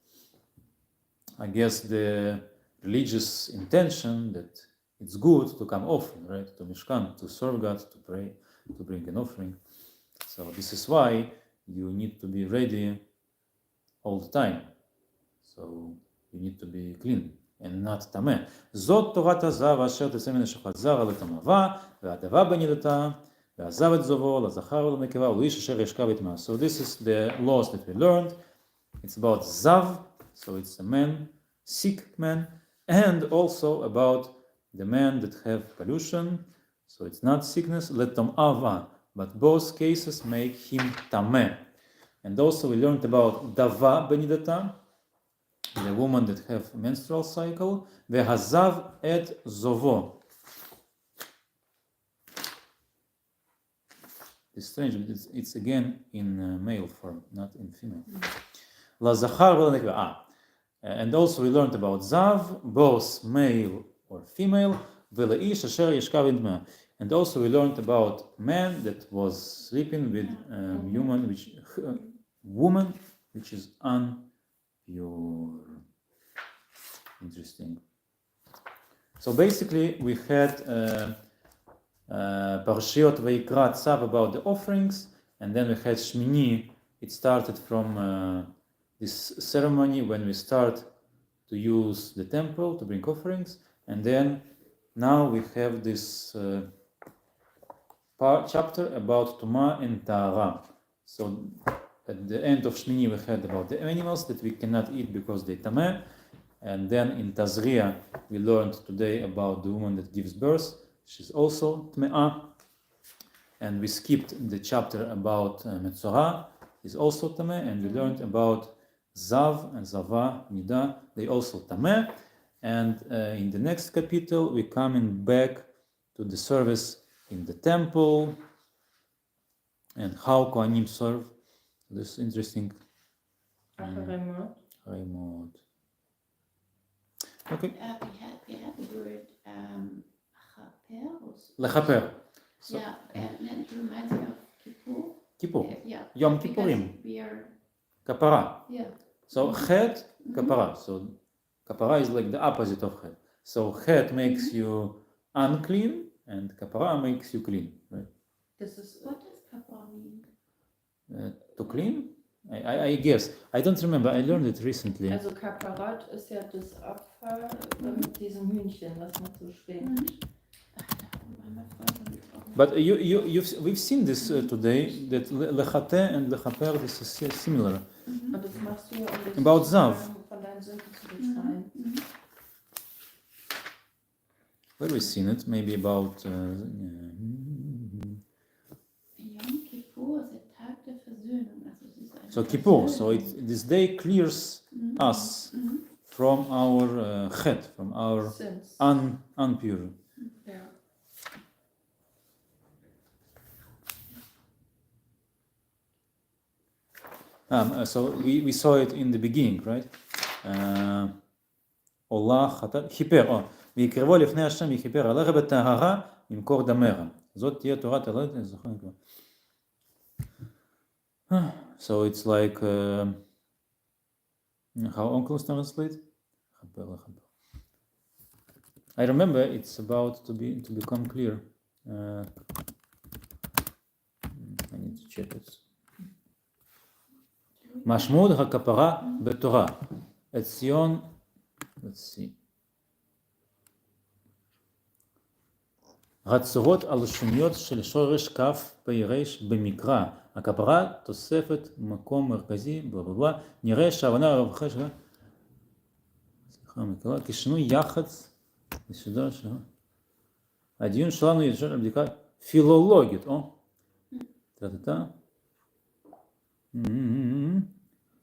I guess the religious intention that it's good to come often, right, to Mishkan, to serve God, to pray, to bring an offering. So this is why you need to be ready all the time. So you need to be clean and not tameh. Zot Torat Hazav asher תצא מן השחת זרע לטמאווה, והטבה בנידתה, ועזב את זובו, לזכר ולנקבה, ולאיש אשר ישכב יטמא. So this is the laws that we learned. It's about Zav, so it's a man, sick man, and also about the man that have pollution, so it's not sickness, letom'ava, but both cases make him tameh. And also we learned about dava benidata, the woman that have menstrual cycle, vehazav et zovo. It's strange, it's again in male form, not in female. Lazachar v'lanekva. And also we learned about zav, both male or female, v'leish asher yeshkav indma. And also we learned about man that was sleeping with woman which is unpure. Interesting. So basically we had Parshiot Vayikra Tzav about the offerings, and then we had Shmini. It started from this ceremony when we start to use the temple to bring offerings, and then now we have this chapter about Tuma and Tahara. So at the end of Shmini we had about the animals that we cannot eat because they tameh, and then in tazria we learned today about the woman that gives birth. She's also tme'ah, and we skipped the chapter about Metzorah, is also tameh, and we learned about Zav and Zava, Nida, they also tameh. And in the next capital we coming back to the service in the temple and how Kohanim serve. This is interesting. Remote. Okay. We had the word chaper. Lechaper. So, yeah, and it reminds me of Kippur. Kippur. Yeah. Yom because Kippurim. we are, Kapara. yeah. So Mhm. chet, Mhm. kapara. So kapara is like the opposite of chet. So chet makes Mhm. you unclean, and kapara makes you clean. Right? This is What does Kappa mean? To clean? I guess. I don't remember. I learned it recently. also Kaparat ist ja das Opfer mit diesem Hühnchen, was man so schwingt. Mhm. Meine Freundin gesprochen. But we've seen this today, that lechate and lechaper, this is similar. Mhm. Und das machst du, um dich About Zav. von deinen Sünden zu befreien. Mhm. Where we seen it? Maybe about. Yom Kippur ist der Tag der Versöhnung. Also es ist eine So Kippur. So Versöhnung. this day clears Mhm. us Mhm. from our chet, from our Sins. unpure. Ja. So we saw it in the beginning, right? עולה חטאת, כיפר, ויקרבו לפני השם יכיפר עליך בטהרה ממקור דמך. זאת תהיה תורת הלדת, אני זוכר כבר. So it's like, how uncles translate? I remember it's about to become clear. I need to check it. משמעות הכפרה בתורה. את ציון, let's see. הצורות הלשוניות של שורש כף פרש במקרא. הכפרה תוספת מקום מרכזי, בלה בלה בלה. נראה שההבנה הרווחה שלה, סליחה, כשינוי יח"צ, לסדר שלה. הדיון שלנו ישאר לבדיקה פילולוגית, טה-טה-טה.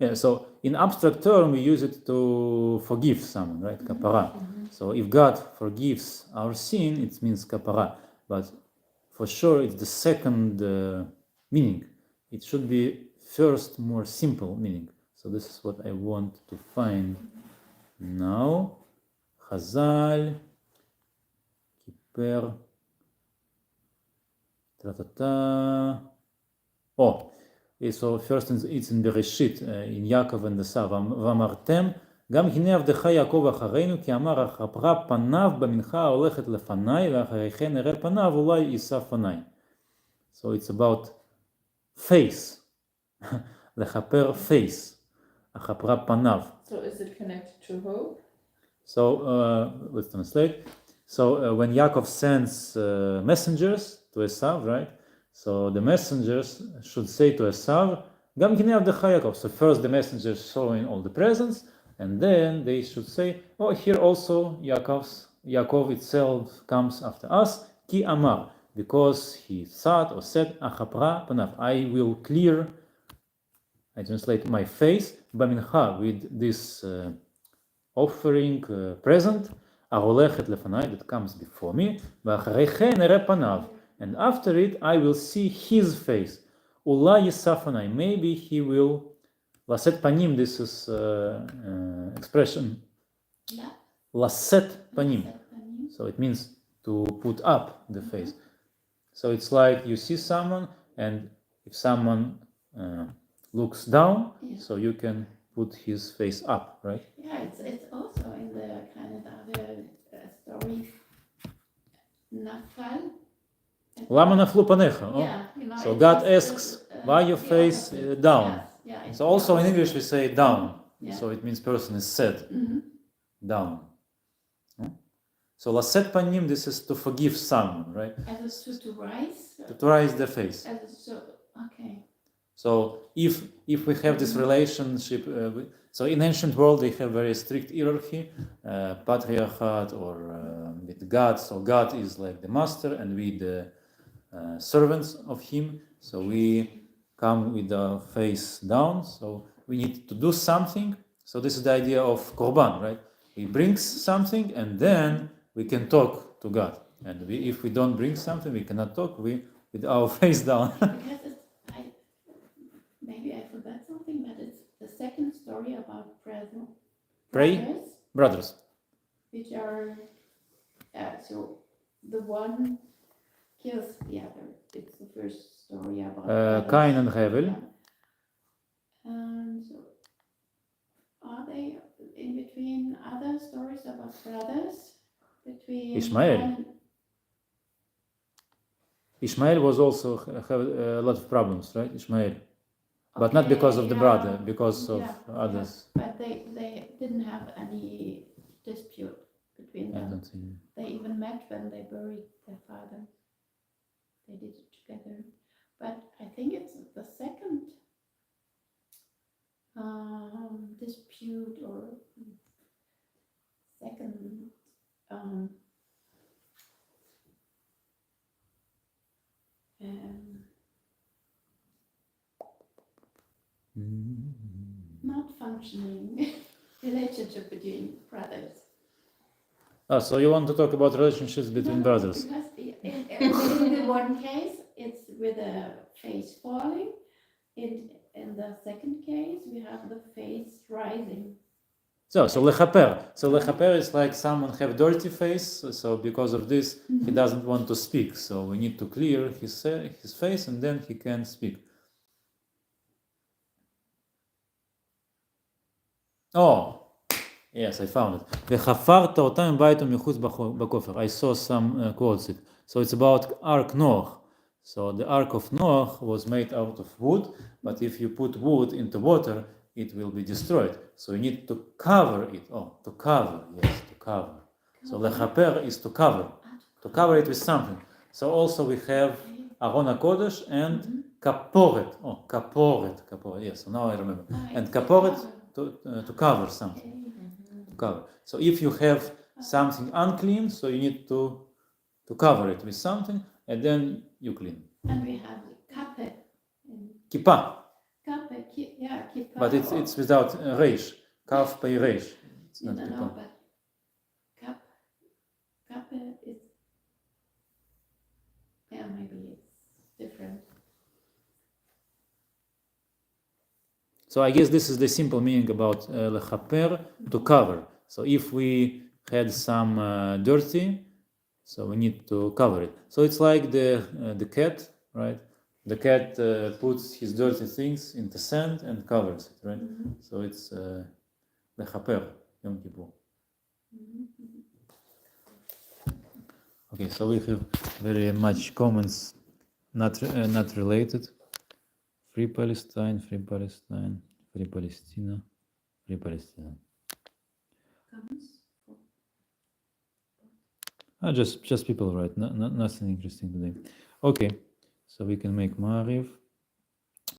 Yeah, so in abstract term we use it to forgive someone, right? Kapara. So if God forgives our sin, it means kapara. But for sure it's the second meaning. It should be first more simple meaning. So this is what I want to find now. Chazal, kiper, ta-ta-ta. So first it's in Bereshit, in Yaakov and Esav. ואמרתם, גם הנה עבדך יעקב אחרינו, כי אמר אכפרה פניו במנחה ההולכת לפניי, ואחרי כן אראה פניו, אולי יישא פניי. So it's about face, לכפר face, אכפרה פניו. So is it connected to hope? So let's translate. So when Yaakov sends messengers to Esav, right? So the messengers should say to Esav, Gam hine avdecha Yaakov. So first the messengers showing all the presents, and then they should say, oh, here also Yaakov itself comes after us, ki amar, because he thought or said, achapra panav, I will clear, I translate my face, bamincha, with this offering present, aholechet lefanai, that comes before me, v'acharei chen ere panav. And after it, I will see his face. Ula yisafanai. Maybe he will. Laset panim. This is expression. Laset panim. So it means to put up the face. So it's like you see someone, and if someone looks down, so you can put his face up, right? Yeah, it's also in the kind of other story. Nafal. Lama naflu panecha. Yeah, you know, So it's God just, asks, why your face down? Yes, yeah, So also in English we say down. Yeah. So it means person is set down. So laset panim, this is to forgive someone, right? As to rise. To rise the face. Okay. So if we have this relationship, so in ancient world they have very strict hierarchy, patriarchate or with God. So God is like the master, and we the servants of him. So we come with the face down. So we need to do something. So this is the idea of korban, right? We bring something, and then we can talk to God. And if we don't bring something, we cannot talk. We with our face down. Because maybe I forgot something, but it's the second story about brothers. which are so the one kills the other. It's the first story about Cain and Hevel. Yeah. And so are they in between other stories about brothers? Between Ishmael. Cain- Ishmael was also have a lot of problems, right? Ishmael, but not because of the yeah, brother, because of yeah, others. yeah. But they didn't have any dispute between I them. don't think. They even met when they buried their father. They did it together. But I think it's the second dispute or second um, not functioning relationship between brothers. So you want to talk about relationships between No, brothers? Because in the one case, it's with a face falling. In the second case, we have the face rising. So lechaper. So lechaper is like someone have dirty face. So because of this, he doesn't want to speak. So we need to clear his face, and then he can speak. Oh, yes, I found it. וחפרת אותם מבית ומחוץ בכופר. I saw some quotes. So it's about Ark Noach. So the Ark of Noach was made out of wood, but if you put wood into water, it will be destroyed. So you need to cover it. Oh, to cover. Yes, to cover. So lechaper is to cover it with something. So also we have Aron HaKodesh and kaporet. Oh, kaporet. Yes, so now I remember. And kaporet to cover something. To cover. So if you have something unclean, so you need to cover it with something, and then you clean. And we have kappe. Kippah. Kappe, yeah, kippah. But it's without reish. Kaf pei reish. It's not No, kippah. but kappe is, yeah, maybe it's different. So I guess this is the simple meaning about lechaper, to cover. So if we had some dirty, so we need to cover it. So it's like the cat, right? The cat puts his dirty things in the sand and covers it, right? So it's lechaper, Yom Kippur. Okay, so we have very much comments not related. Free Palestine, Free Palestine, Free Palestina, Free Palestine. Just people write, nothing interesting today. Okay, so we can make Mariv.